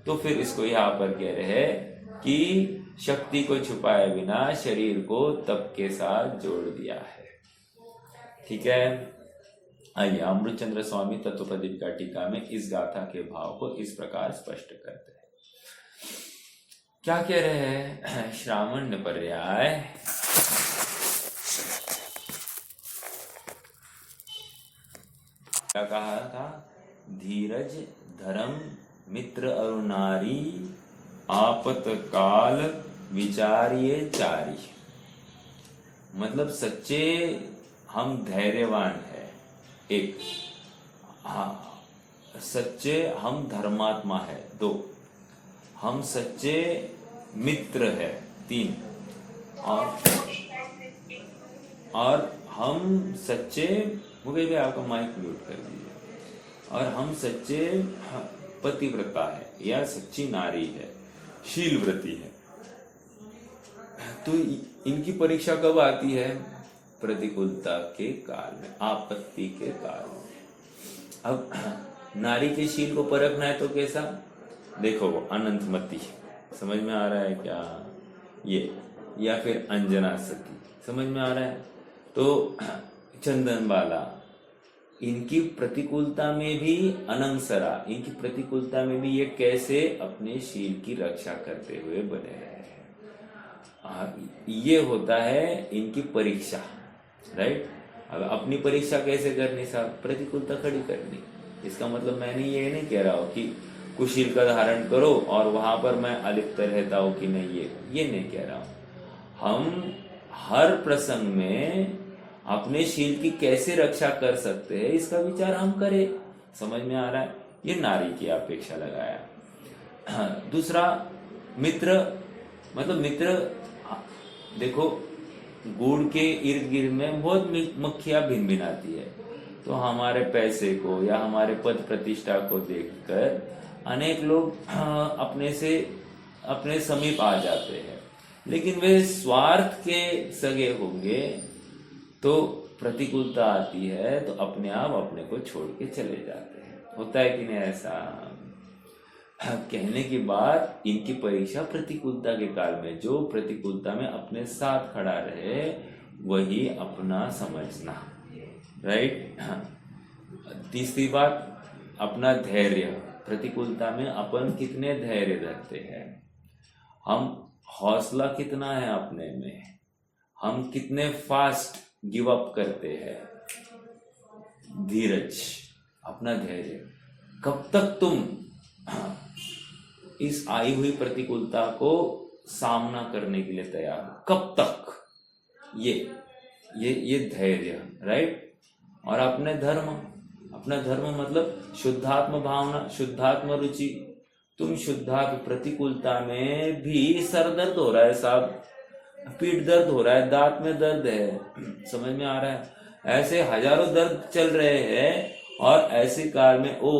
तो फिर इसको यहाँ पर कह रहे हैं कि शक्ति को छुपाए बिना शरीर को तप के साथ जोड़ दिया है। ठीक है, आइए अमृतचंद्र स्वामी तत्वपदीपिका टीका में इस गाथा के भाव को इस प्रकार स्पष्ट करते हैं। क्या कह रहे हैं? श्रावण पर्याय क्या कहा था? धीरज धर्म मित्र अरुणारी आपत काल विचारिये चारी। मतलब सच्चे हम धैर्यवान है, एक, हाँ सच्चे हम धर्मात्मा है, दो, हम सच्चे मित्र है, तीन, और हम सच्चे, मुझे भी आपका माइक म्यूट कर दीजिए, और हम सच्चे पतिव्रता है या सच्ची नारी है, शीलव्रती है। तो इनकी परीक्षा कब आती है? प्रतिकूलता के काल में, आपत्ति के काल में। अब नारी के शील को परखना है तो कैसा? देखो वो अनंतमती, समझ में आ रहा है क्या ये? या फिर अंजना सती, समझ में आ रहा है? तो चंदनबाला, इनकी प्रतिकूलता में भी अनंगसरा, इनकी प्रतिकूलता में भी ये कैसे अपने शील की रक्षा करते हुए बने रहे हैं। ये होता है इनकी परीक्षा, राइट? अब अपनी परीक्षा कैसे करनी साहब? प्रतिकूलता खड़ी करनी। इसका मतलब मैंने ये नहीं कह रहा हूं कि कुशील का धारण करो और वहां पर मैं अलिप्त रहता हूं कि नहीं, ये नहीं कह रहा हूं। हम हर प्रसंग में अपने शील की कैसे रक्षा कर सकते हैं इसका विचार हम करें। समझ में आ रहा है? ये नारी की अपेक्षा लगाया। दूसरा मित्र, मतलब मित्र, देखो गुड़ के इर्द गिर्द में बहुत मक्खियां भिन भिन आती है, तो हमारे पैसे को या हमारे पद प्रतिष्ठा को देखकर अनेक लोग अपने समीप आ जाते हैं, लेकिन वे स्वार्थ के सगे होंगे तो प्रतिकूलता आती है तो अपने आप अपने को छोड़ के चले जाते हैं। होता है कि नहीं ऐसा? कहने की बात, इनकी परीक्षा प्रतिकूलता के काल में, जो प्रतिकूलता में अपने साथ खड़ा रहे वही अपना समझना, राइट? तीसरी बात, अपना धैर्य। प्रतिकूलता में अपन कितने धैर्य रखते हैं, हम हौसला कितना है अपने में, हम कितने फास्ट गिव अप करते हैं। धीरज, अपना धैर्य, कब तक तुम इस आई हुई प्रतिकूलता को सामना करने के लिए तैयार हो, कब तक? ये धैर्य, राइट? और अपने धर्म, अपना धर्म मतलब शुद्धात्म भावना, शुद्धात्म रुचि। तुम शुद्धात्म, प्रतिकूलता में भी सर दर्द हो रहा है साहब, पीठ दर्द हो रहा है, दांत में दर्द है, समझ में आ रहा है? ऐसे हजारों दर्द चल रहे हैं और ऐसे काल में ओ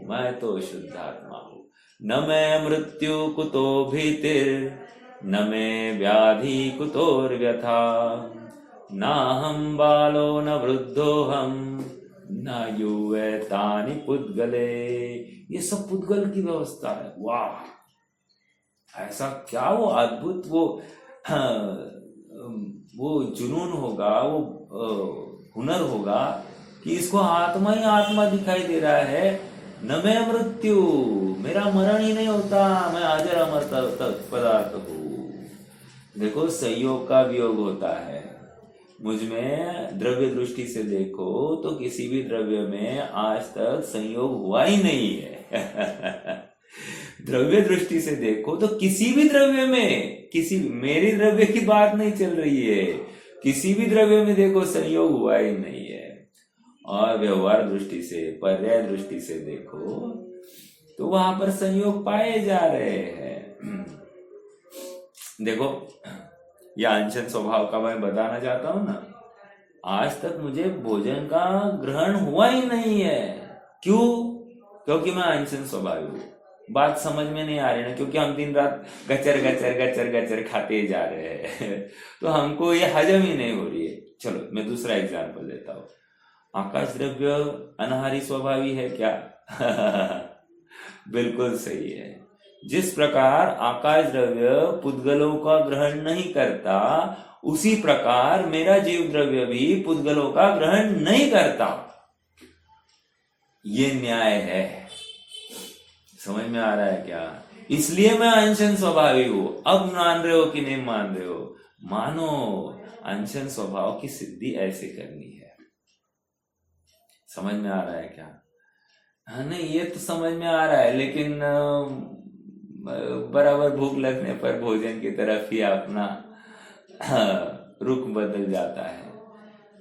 मैं तो शुद्धात्मा हूं, न मैं मृत्यु कुतो भीतिर, न मैं व्याधि कुतोर्व्यथा, ना हम बालो न वृद्धो हम, न युवतानि पुद्गले। ये सब पुद्गल की व्यवस्था है। वाह, ऐसा क्या वो अद्भुत वो जुनून होगा, वो हुनर होगा कि इसको आत्मा ही आत्मा दिखाई दे रहा है। न मैं मृत्यु, मेरा मरण ही नहीं होता, मैं अजर अमर पदार्थ हूँ। देखो संयोग का वियोग होता है, मुझ में द्रव्य दृष्टि से देखो तो किसी भी द्रव्य में आज तक संयोग हुआ ही नहीं है। द्रव्य दृष्टि से देखो तो किसी भी द्रव्य में, किसी मेरी द्रव्य की बात नहीं चल रही है, किसी भी द्रव्य में देखो संयोग हुआ ही नहीं है। और व्यवहार दृष्टि से, पर्याय दृष्टि से देखो तो वहां पर संयोग पाए जा रहे हैं। देखो यह अनशन स्वभाव का मैं बताना चाहता हूं ना, आज तक मुझे भोजन का ग्रहण हुआ ही नहीं है। क्यों? क्योंकि मैं अनशन स्वभाव हूं, बात समझ में नहीं आ रही ना, क्योंकि हम दिन रात गचर गचर गचर गचर खाते जा रहे हैं तो हमको ये हजम ही नहीं हो रही है। चलो मैं दूसरा एग्जाम्पल देता हूँ। आकाश द्रव्य अनाहारी स्वभावी है क्या? बिल्कुल सही है। जिस प्रकार आकाश द्रव्य पुद्गलों का ग्रहण नहीं करता, उसी प्रकार मेरा जीव द्रव्य भी पुद्गलों का ग्रहण नहीं करता। ये न्याय है। समझ में आ रहा है क्या? इसलिए मैं अंशन स्वभावी हूं। अब मान रहे हो कि नहीं मान रहे हो? मानो। अंशन स्वभाव की सिद्धि ऐसे करनी है। समझ में आ रहा है क्या? हाँ, नहीं ये तो समझ में आ रहा है, लेकिन बराबर भूख लगने पर भोजन की तरफ ही अपना रुख बदल जाता है।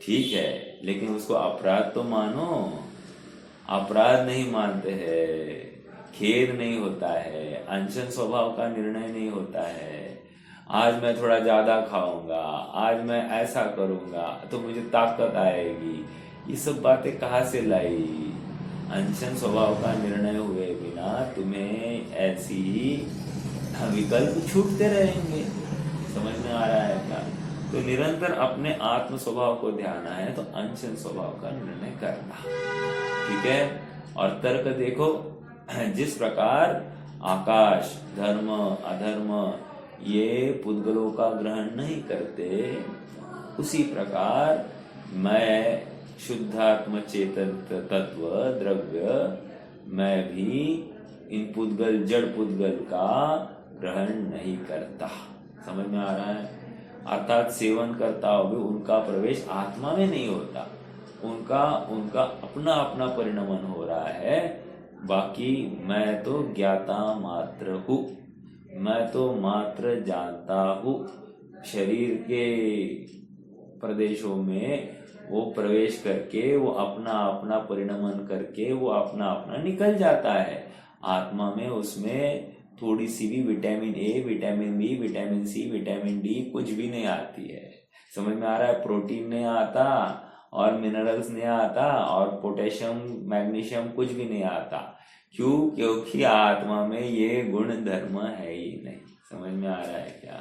ठीक है, लेकिन उसको अपराध तो मानो। अपराध नहीं मानते हैं, खेद नहीं होता है, अनशन स्वभाव का निर्णय नहीं होता है। आज मैं थोड़ा ज्यादा खाऊंगा, आज मैं ऐसा करूंगा तो मुझे ताकत आएगी, ये सब बातें कहाँ से लाई? अनशन स्वभाव का निर्णय हुए बिना तुम्हें ऐसी ही विकल्प छूटते रहेंगे। समझ में आ रहा है क्या? तो निरंतर अपने आत्म स्वभाव को ध्यान है, तो अनशन स्वभाव का निर्णय करना। ठीक है। और तर्क देखो, जिस प्रकार आकाश धर्म अधर्म ये पुद्गलों का ग्रहण नहीं करते, उसी प्रकार मैं शुद्धात्म चेतन तत्व द्रव्य मैं भी इन पुद्गल जड़ पुद्गल का ग्रहण नहीं करता। समझ में आ रहा है? अर्थात सेवन करता हुए उनका प्रवेश आत्मा में नहीं होता, उनका अपना अपना परिणमन हो रहा है। बाकी मैं तो ज्ञाता मात्र हूँ, मैं तो मात्र जानता हूँ। शरीर के प्रदेशों में वो प्रवेश करके वो अपना अपना परिणमन करके वो अपना अपना निकल जाता है। आत्मा में उसमें थोड़ी सी भी vitamin A, vitamin B, vitamin C, vitamin D कुछ भी नहीं आती है। समझ में आ रहा है? प्रोटीन नहीं आता और मिनरल्स नहीं आता और पोटेशियम मैग्नीशियम कुछ भी नहीं आता। क्यों? क्योंकि आत्मा में ये गुण धर्म है ही नहीं। समझ में आ रहा है क्या?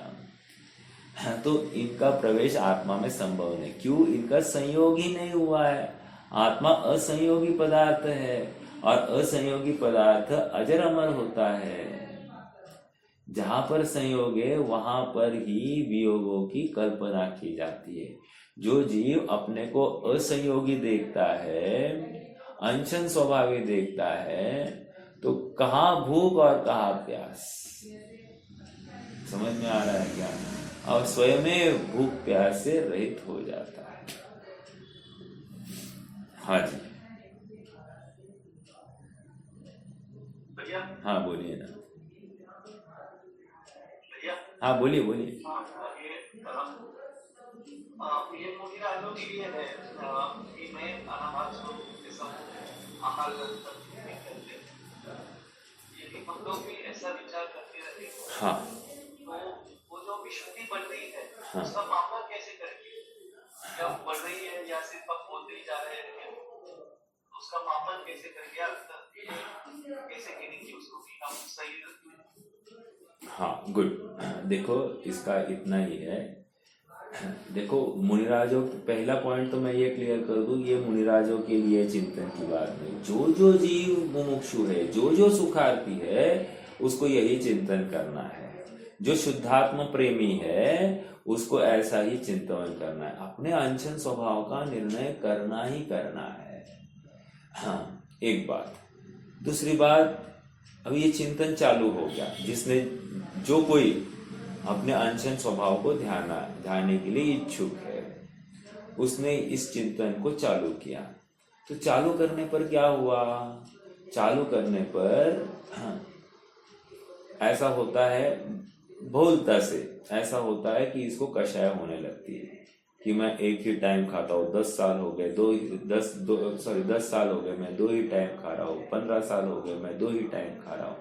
तो इनका प्रवेश आत्मा में संभव नहीं। क्यों? इनका संयोग ही नहीं हुआ है। आत्मा असंयोगी पदार्थ है और असंयोगी पदार्थ अजर अमर होता है। जहां पर संयोग है वहां पर ही वियोगों की कल्पना की जाती है। जो जीव अपने को असंयोगी देखता है, अनशन स्वभावी देखता है, तो कहाँ भूख और कहाँ प्यास। समझ में आ रहा है क्या? और स्वयं भूख प्यास से रहित हो जाता है। हाँ जी, भैया। हाँ बोलिए ना। भैया। हाँ बोलिए बोलिए। ये मुझे राजों के लिए है कि मैं अनाथ के समूह आहार नहीं करते, यदि हम लोग भी ऐसा विचार करते रहे। हाँ, तो वो जो विशुद्धि बढ़ रही है, हाँ। उसका मापन कैसे करेंगे? क्या बढ़ रही है या सिर्फ आप बोलते ही जा रहे हैं? उसका मापन कैसे करेंगे? कैसे करेंगे उसको कि हम सही रखें? हाँ, गुड। देखो इसका इतना ही है। देखो मुनिराजों, पहला पॉइंट तो मैं ये क्लियर कर दूं, ये मुनिराजों के लिए चिंतन की बात नहीं। जो जो जीव मुमुक्षु है, जो जो सुखार्थी है, उसको यही चिंतन करना है। जो शुद्धात्म प्रेमी है उसको ऐसा ही चिंतन करना है। अपने अनशन स्वभाव का निर्णय करना ही करना है। हाँ, एक बात। दूसरी बात, अब ये चिंतन चालू हो गया। जिसने जो कोई अपने अनशन स्वभाव को ध्याने के लिए इच्छुक है, उसने इस चिंतन को चालू किया। तो चालू करने पर क्या हुआ? चालू करने पर ऐसा होता है, बहुलता से ऐसा होता है कि इसको कषाय होने लगती है कि मैं एक ही टाइम खाता हूँ। 10 साल हो गए 10 साल हो गए मैं 2 ही टाइम खा रहा हूँ। 15 साल हो गए मैं 2 ही टाइम खा रहा हूँ।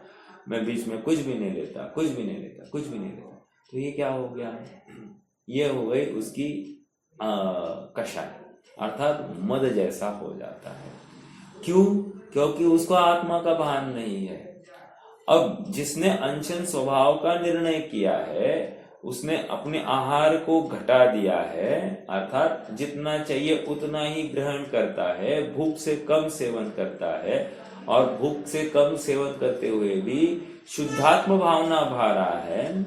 मैं बीच में कुछ भी नहीं लेता, कुछ भी नहीं लेता, कुछ भी नहीं लेता। तो ये क्या हो गया? ये हो गई उसकी कषाय, अर्थात मद जैसा हो जाता है। क्यों? क्योंकि उसको आत्मा का भान नहीं है। अब जिसने अनशन स्वभाव का निर्णय किया है उसने अपने आहार को घटा दिया है, अर्थात जितना चाहिए उतना ही ग्रहण करता है, भूख से कम सेवन करता है, और भूख से कम सेवन करते हुए भी शुद्धात्म भावना भा रहा है,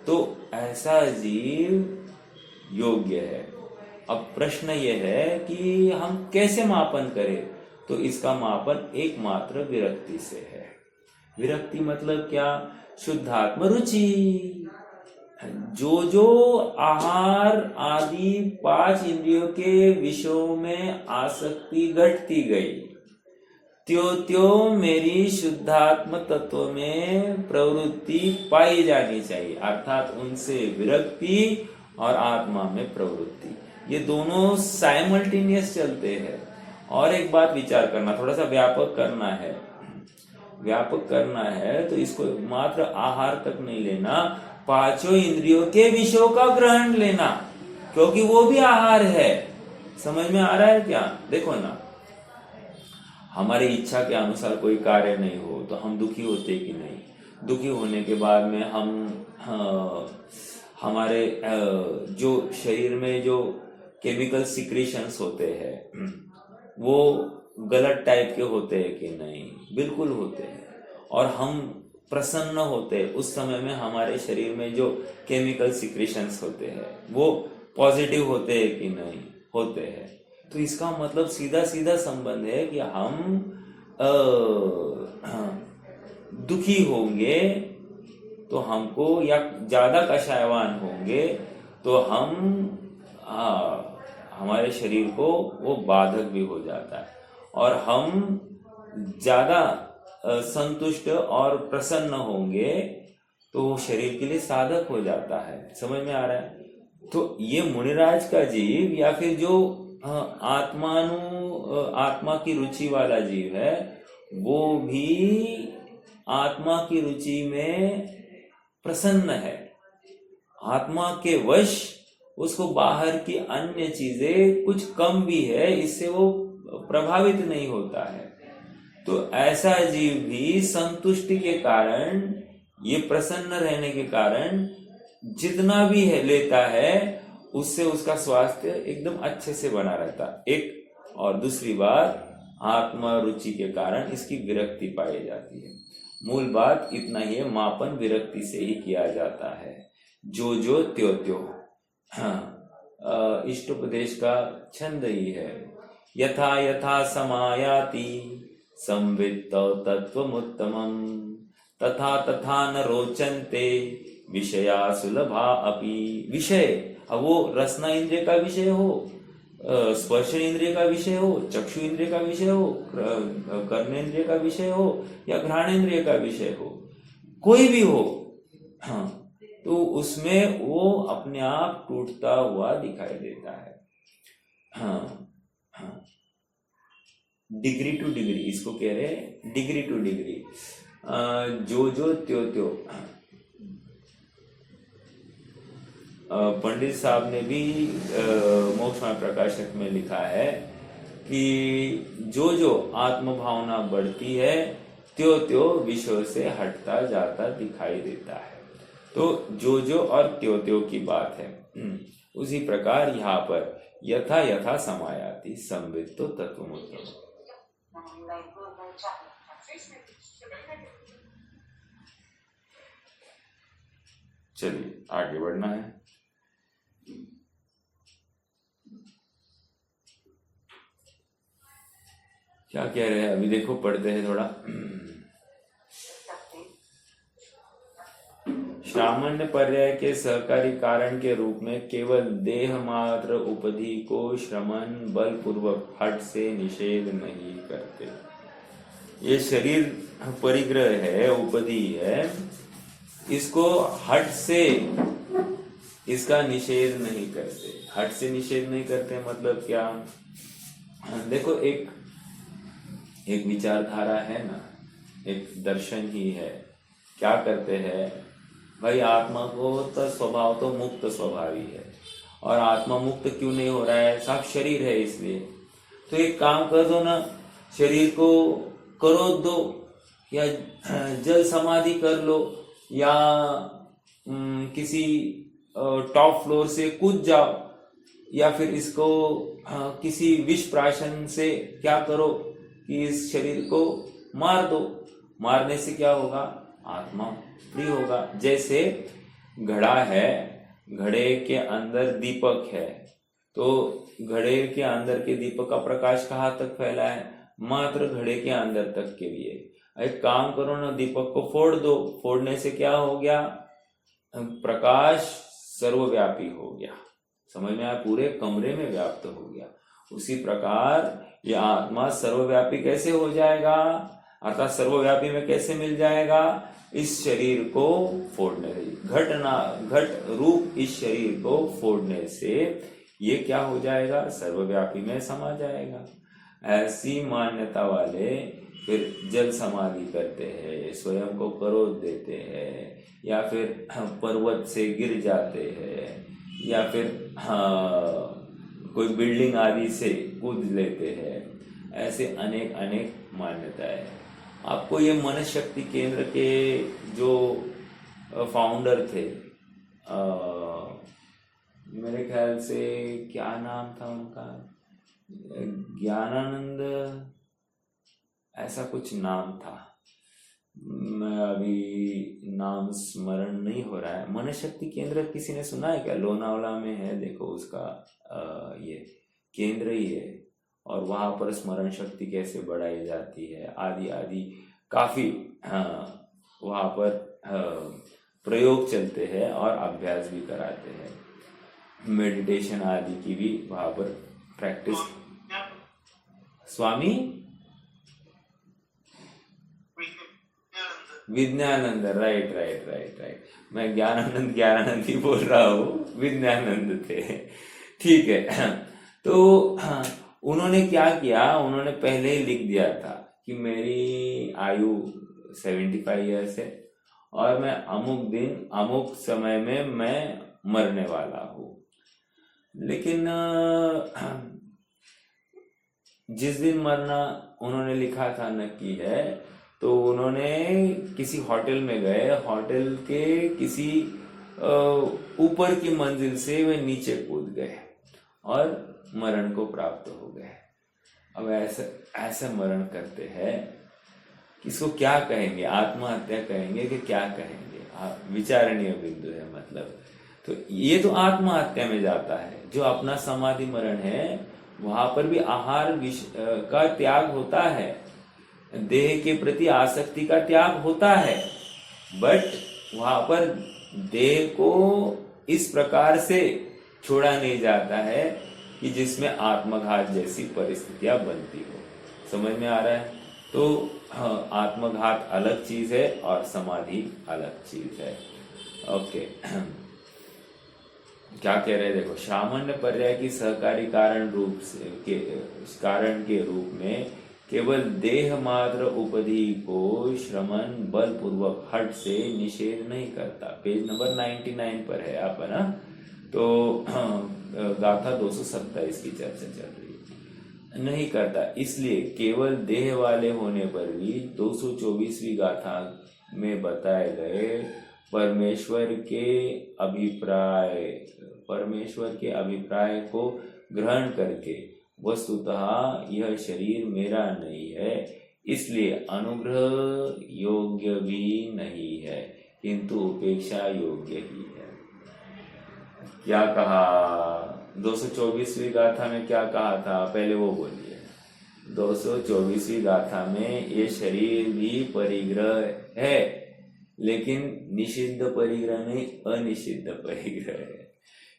तो ऐसा जीव योग्य है। अब प्रश्न यह है कि हम कैसे मापन करें? तो इसका मापन एकमात्र विरक्ति से है। विरक्ति मतलब क्या? शुद्धात्म रुचि। जो आहार आदि 5 इंद्रियों के विषयों में आसक्ति घटती गई, त्यो मेरी शुद्धात्म तत्व में प्रवृत्ति पाई जानी चाहिए, अर्थात उनसे विरक्ति और आत्मा में प्रवृत्ति, ये दोनों साइमल्टेनियस चलते हैं। और एक बात विचार करना, थोड़ा सा व्यापक करना है तो इसको मात्र आहार तक नहीं लेना, 5 इंद्रियों के विषयों का ग्रहण लेना, क्योंकि वो भी आहार है। समझ में आ रहा है क्या? देखो ना, हमारी इच्छा के अनुसार कोई कार्य नहीं हो तो हम दुखी होते कि नहीं? दुखी होने के बाद में हम हमारे जो शरीर में जो केमिकल सिक्रीशंस होते हैं वो गलत टाइप के होते हैं कि नहीं? बिल्कुल होते हैं। और हम प्रसन्न होते हैं उस समय में हमारे शरीर में जो केमिकल सिक्रीशंस होते हैं वो पॉजिटिव होते हैं कि नहीं? होते हैं। तो इसका मतलब सीधा सीधा संबंध है कि हम दुखी होंगे तो हमको, या ज्यादा कषायवान होंगे तो हमारे शरीर को वो बाधक भी हो जाता है, और हम ज्यादा संतुष्ट और प्रसन्न होंगे तो वो शरीर के लिए साधक हो जाता है। समझ में आ रहा है? तो ये मुनिराज का जीव या फिर जो आत्मा की रुचि वाला जीव है वो भी आत्मा की रुचि में प्रसन्न है। आत्मा के वश उसको बाहर की अन्य चीजें कुछ कम भी है इससे वो प्रभावित नहीं होता है। तो ऐसा जीव भी संतुष्टि के कारण, ये प्रसन्न रहने के कारण जितना भी है लेता है उससे उसका स्वास्थ्य एकदम अच्छे से बना रहता। एक और दूसरी बात, आत्मा रुचि के कारण इसकी विरक्ति पाई जाती है। मूल बात इतना ही है, मापन विरक्ति से ही किया जाता है। जो त्यो। हाँ, इष्टोपदेश का छंद ही है, यथा यथा समायाति संवित्त तत्वमुत्तमम् तथा तथा न रोचन्ते विषया सुलभा अपि। विषय, अब वो रसना इंद्रिय का विषय हो, स्पर्श इंद्रिय का विषय हो, चक्षु इंद्रिय का विषय हो, कर्नेंद्रिय का विषय हो या घ्राणेंद्रिय का विषय हो, कोई भी हो, हाँ, तो उसमें वो अपने आप टूटता हुआ दिखाई देता है। हाँ, डिग्री टू डिग्री इसको कह रहे हैं, डिग्री टू डिग्री। जो त्यो। पंडित साहब ने भी मोक्षमार्ग प्रकाशक में लिखा है कि जो आत्म भावना बढ़ती है त्यो विषय से हटता जाता दिखाई देता है। तो जो और त्यो की बात है। उसी प्रकार यहाँ पर यथा यथा समायाति संवित्तो तत्वमुत्तमम्। चलिए आगे बढ़ना है। क्या कह रहे हैं अभी देखो, पढ़ते हैं थोड़ा। सामान्य पर्याय के सहकारी कारण के रूप में केवल देह मात्र उपधि को श्रमण बलपूर्वक हठ से निषेध नहीं करते। ये शरीर परिग्रह है, उपधि है, इसको हठ से इसका निषेध नहीं करते। हठ से निषेध नहीं करते मतलब क्या? देखो, एक विचारधारा है ना, एक दर्शन ही है। क्या करते हैं भाई, आत्मा को तो स्वभाव तो मुक्त स्वभावी है, और आत्मा मुक्त क्यों नहीं हो रहा है? साफ शरीर है इसलिए। तो एक काम कर दो ना, शरीर को करो दो, या जल समाधि कर लो, या किसी टॉप फ्लोर से कूद जाओ, या फिर इसको किसी विष प्राशन से क्या करो कि इस शरीर को मार दो। मारने से क्या होगा? आत्मा फ्री होगा। जैसे घड़ा है, घड़े के अंदर दीपक है, तो घड़े के अंदर के दीपक का प्रकाश कहाँ तक फैला है? मात्र घड़े के अंदर तक के लिए। एक काम करो ना, दीपक को फोड़ दो। फोड़ने से क्या हो गया? प्रकाश सर्वव्यापी हो गया। समझ में आया? पूरे कमरे में व्याप्त हो गया। उसी प्रकार यह आत्मा सर्वव्यापी कैसे हो जाएगा? अर्थात सर्वव्यापी में कैसे मिल जाएगा? इस शरीर को फोड़ने से, घट रूप इस शरीर को फोड़ने से ये क्या हो जाएगा? सर्वव्यापी में समा जाएगा। ऐसी मान्यता वाले फिर जल समाधि करते हैं, स्वयं को करोड़ देते हैं, या फिर पर्वत से गिर जाते हैं, या फिर कोई बिल्डिंग आदि से कूद लेते हैं। ऐसे अनेक अनेक मान्यताएं। आपको ये मन शक्ति केंद्र के जो फाउंडर थे, मेरे ख्याल से क्या नाम था उनका, ज्ञानानंद ऐसा कुछ नाम था, मैं अभी नाम स्मरण नहीं हो रहा है। मन शक्ति केंद्र किसी ने सुना है क्या? लोनावला में है, देखो उसका ये केंद्र ही है, और वहां पर स्मरण शक्ति कैसे बढ़ाई जाती है आदि आदि काफी वहां पर प्रयोग चलते हैं और अभ्यास भी कराते हैं। मेडिटेशन आदि की भी वहां पर practice. Swami Vigyanand, right right right right. मैं ज्ञानानंद ही बोल रहा हूँ, विज्ञानंद थे। ठीक है। तो उन्होंने क्या किया? उन्होंने पहले ही लिख दिया था कि मेरी आयु 75 ईयर्स है और मैं अमुक दिन अमुक समय में मैं मरने वाला हूँ। लेकिन जिस दिन मरना उन्होंने लिखा था नक्की है, तो उन्होंने किसी होटल में गए, होटल के किसी ऊपर की मंजिल से वे नीचे कूद गए और मरण को प्राप्त हो गए। अब ऐसा मरण करते हैं, इसको क्या कहेंगे? आत्महत्या कहेंगे कि क्या कहेंगे? विचारणीय बिंदु है। मतलब तो ये तो आत्महत्या में जाता है। जो अपना समाधि मरण है वहां पर भी आहार का त्याग होता है, देह के प्रति आसक्ति का त्याग होता है, बट वहां पर देह को इस प्रकार से छोड़ा नहीं जाता है कि जिसमें आत्मघात जैसी परिस्थितियां बनती हो। समझ में आ रहा है? तो आत्मघात अलग चीज है और समाधि अलग चीज है। ओके। क्या कह रहे हैं? देखो, सामान्य पर्याय की सहकारी कारण के रूप में केवल देह मात्र उपाधि को श्रमण बल पूर्वक हट से निषेध नहीं करता। पेज नंबर 99 पर है आप, है ना? तो गाथा 227 की चर्चा चल रही है। नहीं करता, इसलिए केवल देह वाले होने पर भी 224वीं गाथा में बताए गए परमेश्वर के अभिप्राय को ग्रहण करके वस्तुतः यह शरीर मेरा नहीं है, इसलिए अनुग्रह योग्य भी नहीं है, किंतु उपेक्षा योग्य ही है। क्या कहा? 224वीं गाथा में क्या कहा था? पहले वो बोलिए। 224वीं गाथा में ये शरीर भी परिग्रह है, लेकिन निषिद्ध परिग्रह नहीं, अनिषिद्ध परिग्रह है।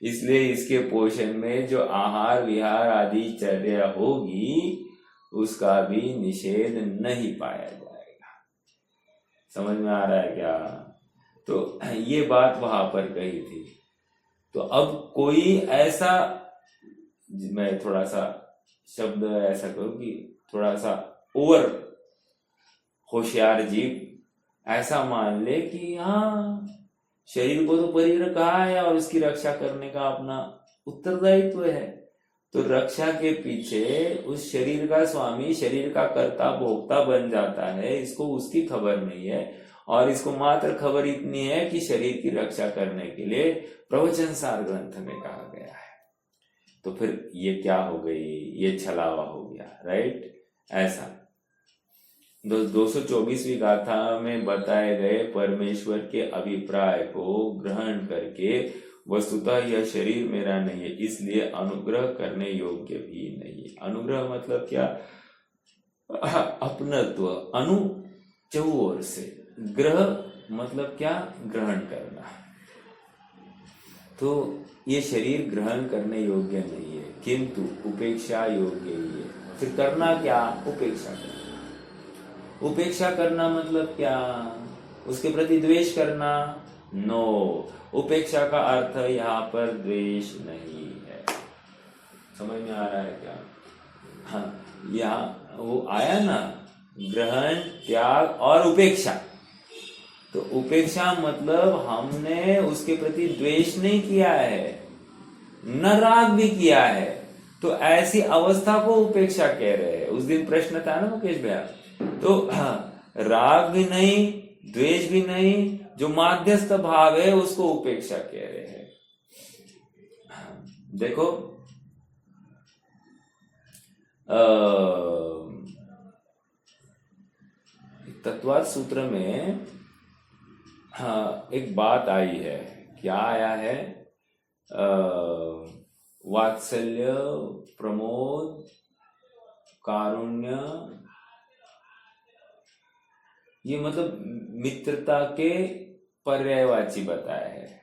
इसलिए इसके पोषण में जो आहार विहार आदि चर्या होगी उसका भी निषेध नहीं पाया जाएगा। समझ में आ रहा है क्या? तो ये बात वहां पर कही थी। तो अब कोई ऐसा, मैं थोड़ा सा शब्द ऐसा करूं कि थोड़ा सा ओवर होशियार जीव ऐसा मान ले कि हाँ, शरीर को तो परिग्रह कहा है और उसकी रक्षा करने का अपना उत्तरदायित्व है, तो रक्षा के पीछे उस शरीर का स्वामी शरीर का कर्ता भोक्ता बन जाता है, इसको उसकी खबर नहीं है। और इसको मात्र खबर इतनी है कि शरीर की रक्षा करने के लिए प्रवचन सार ग्रंथ में कहा गया है। तो फिर ये क्या हो गई, ये छलावा हो गया, राइट। ऐसा 224वीं गाथा में बताए गए परमेश्वर के अभिप्राय को ग्रहण करके वस्तुतः यह शरीर मेरा नहीं है, इसलिए अनुग्रह करने योग्य भी नहीं है। अनुग्रह मतलब क्या, अपनत्व, अनु चौर से, ग्रह मतलब क्या, ग्रहण करना। तो ये शरीर ग्रहण करने योग्य नहीं है, किंतु उपेक्षा योग्य ही है। फिर करना क्या, उपेक्षा करना। उपेक्षा करना मतलब क्या, उसके प्रति द्वेष करना, नो। उपेक्षा का अर्थ यहाँ पर द्वेष नहीं है। समझ में आ रहा है क्या? हाँ, यहाँ वो आया ना, ग्रहण, त्याग और उपेक्षा। तो उपेक्षा मतलब हमने उसके प्रति द्वेष नहीं किया है, न राग भी किया है, तो ऐसी अवस्था को उपेक्षा कह रहे हैं। उस दिन प्रश्न था ना मुकेश भैया, तो राग भी नहीं, द्वेष भी नहीं, जो माध्यस्थ भाव है उसको उपेक्षा कह रहे हैं। देखो तत्वार्थ सूत्र में एक बात आई है। क्या आया है, वात्सल्य, प्रमोद, कारुण्य, ये मतलब मित्रता के पर्यायवाची बताया है।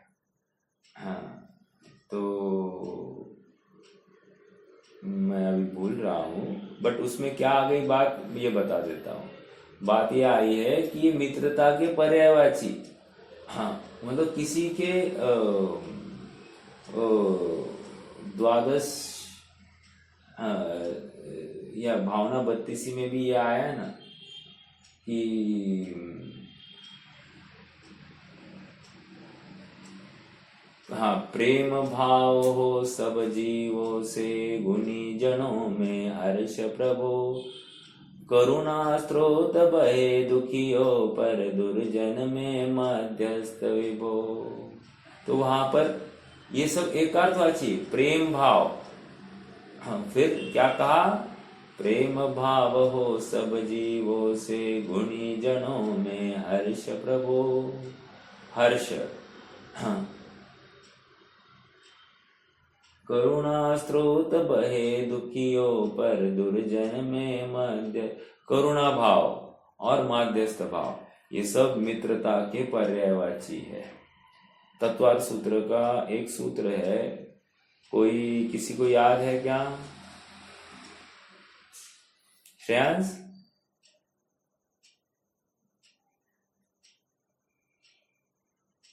हाँ, तो मैं अभी भूल रहा हूँ, बट उसमें क्या आ गई बात ये बता देता हूँ। बात ये आई है कि ये मित्रता के पर्यायवाची, हाँ, मतलब किसी के द्वादश या भावना 32 में भी ये आया है ना कि हाँ, प्रेम भाव हो सब जीवों से, गुणी जनों में हर्ष प्रभो, करुणा स्रोत बहे दुखियों पर, दुर्जन में मध्यस्थ विभो। तो वहां पर ये सब एकार्थवाची, प्रेम भाव। हाँ, फिर क्या कहा, प्रेम भाव हो सब जीवों से, गुणी जनों में हर्ष प्रभो, हर्ष। हाँ, करुणा स्रोत बहे दुखियों पर, दुर्जन में मध्य, करुणा भाव और माध्यस्थ भाव, ये सब मित्रता के पर्यायवाची है। तत्वार्थ सूत्र का एक सूत्र है, कोई किसी को याद है क्या? श्रेयांश?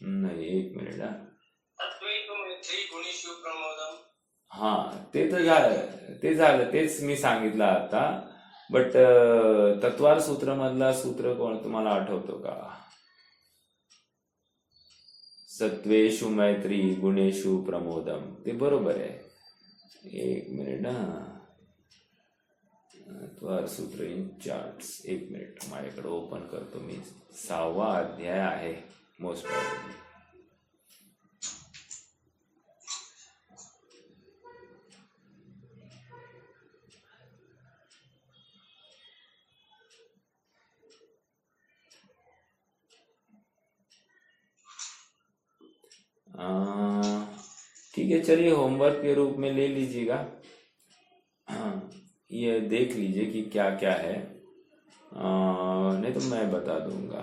नाही, एक मिनिट. हा, ते तर झालं, तेच मी सांगितलं आता. बट तत्वार सूत्र मधला सूत्र कोण तुम्हाला आठवतो का? सत्वेषु मैत्री गुणेषु प्रमोदम, ते बरोबर आहे. एक मिनिट. तत्वार सूत्र इन चार्ट्स, एक मिनिट माझ्याकडे ओपन करतो मी. 6वा अध्याय आहे मोस्ट प्रॉब्ली. ठीक है, चलिए होमवर्क के रूप में ले लीजिएगा. ये देख लीजिए कि क्या क्या है, नहीं तो मैं बता दूंगा.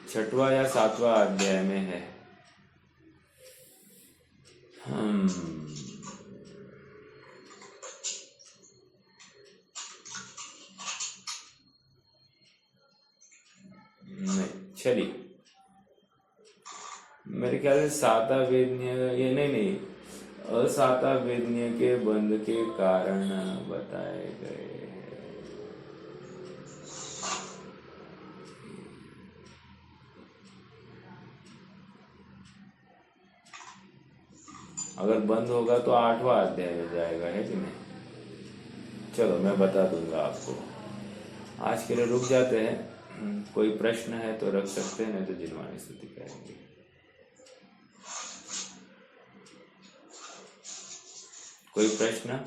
6वां या 7वां अध्याय में है. नहीं, चलिए, मेरे ख्याल से साता वेदनीय, ये नहीं, असाता वेदनीय के बंध के कारण बताए गए. अगर बंद होगा तो 8वां अध्याय हो जाएगा, है कि नहीं? चलो मैं बता दूंगा आपको। आज के लिए रुक जाते हैं। कोई प्रश्न है तो रख सकते हैं, नहीं तो जिनवाणी स्तुति करेंगे। कोई प्रश्न?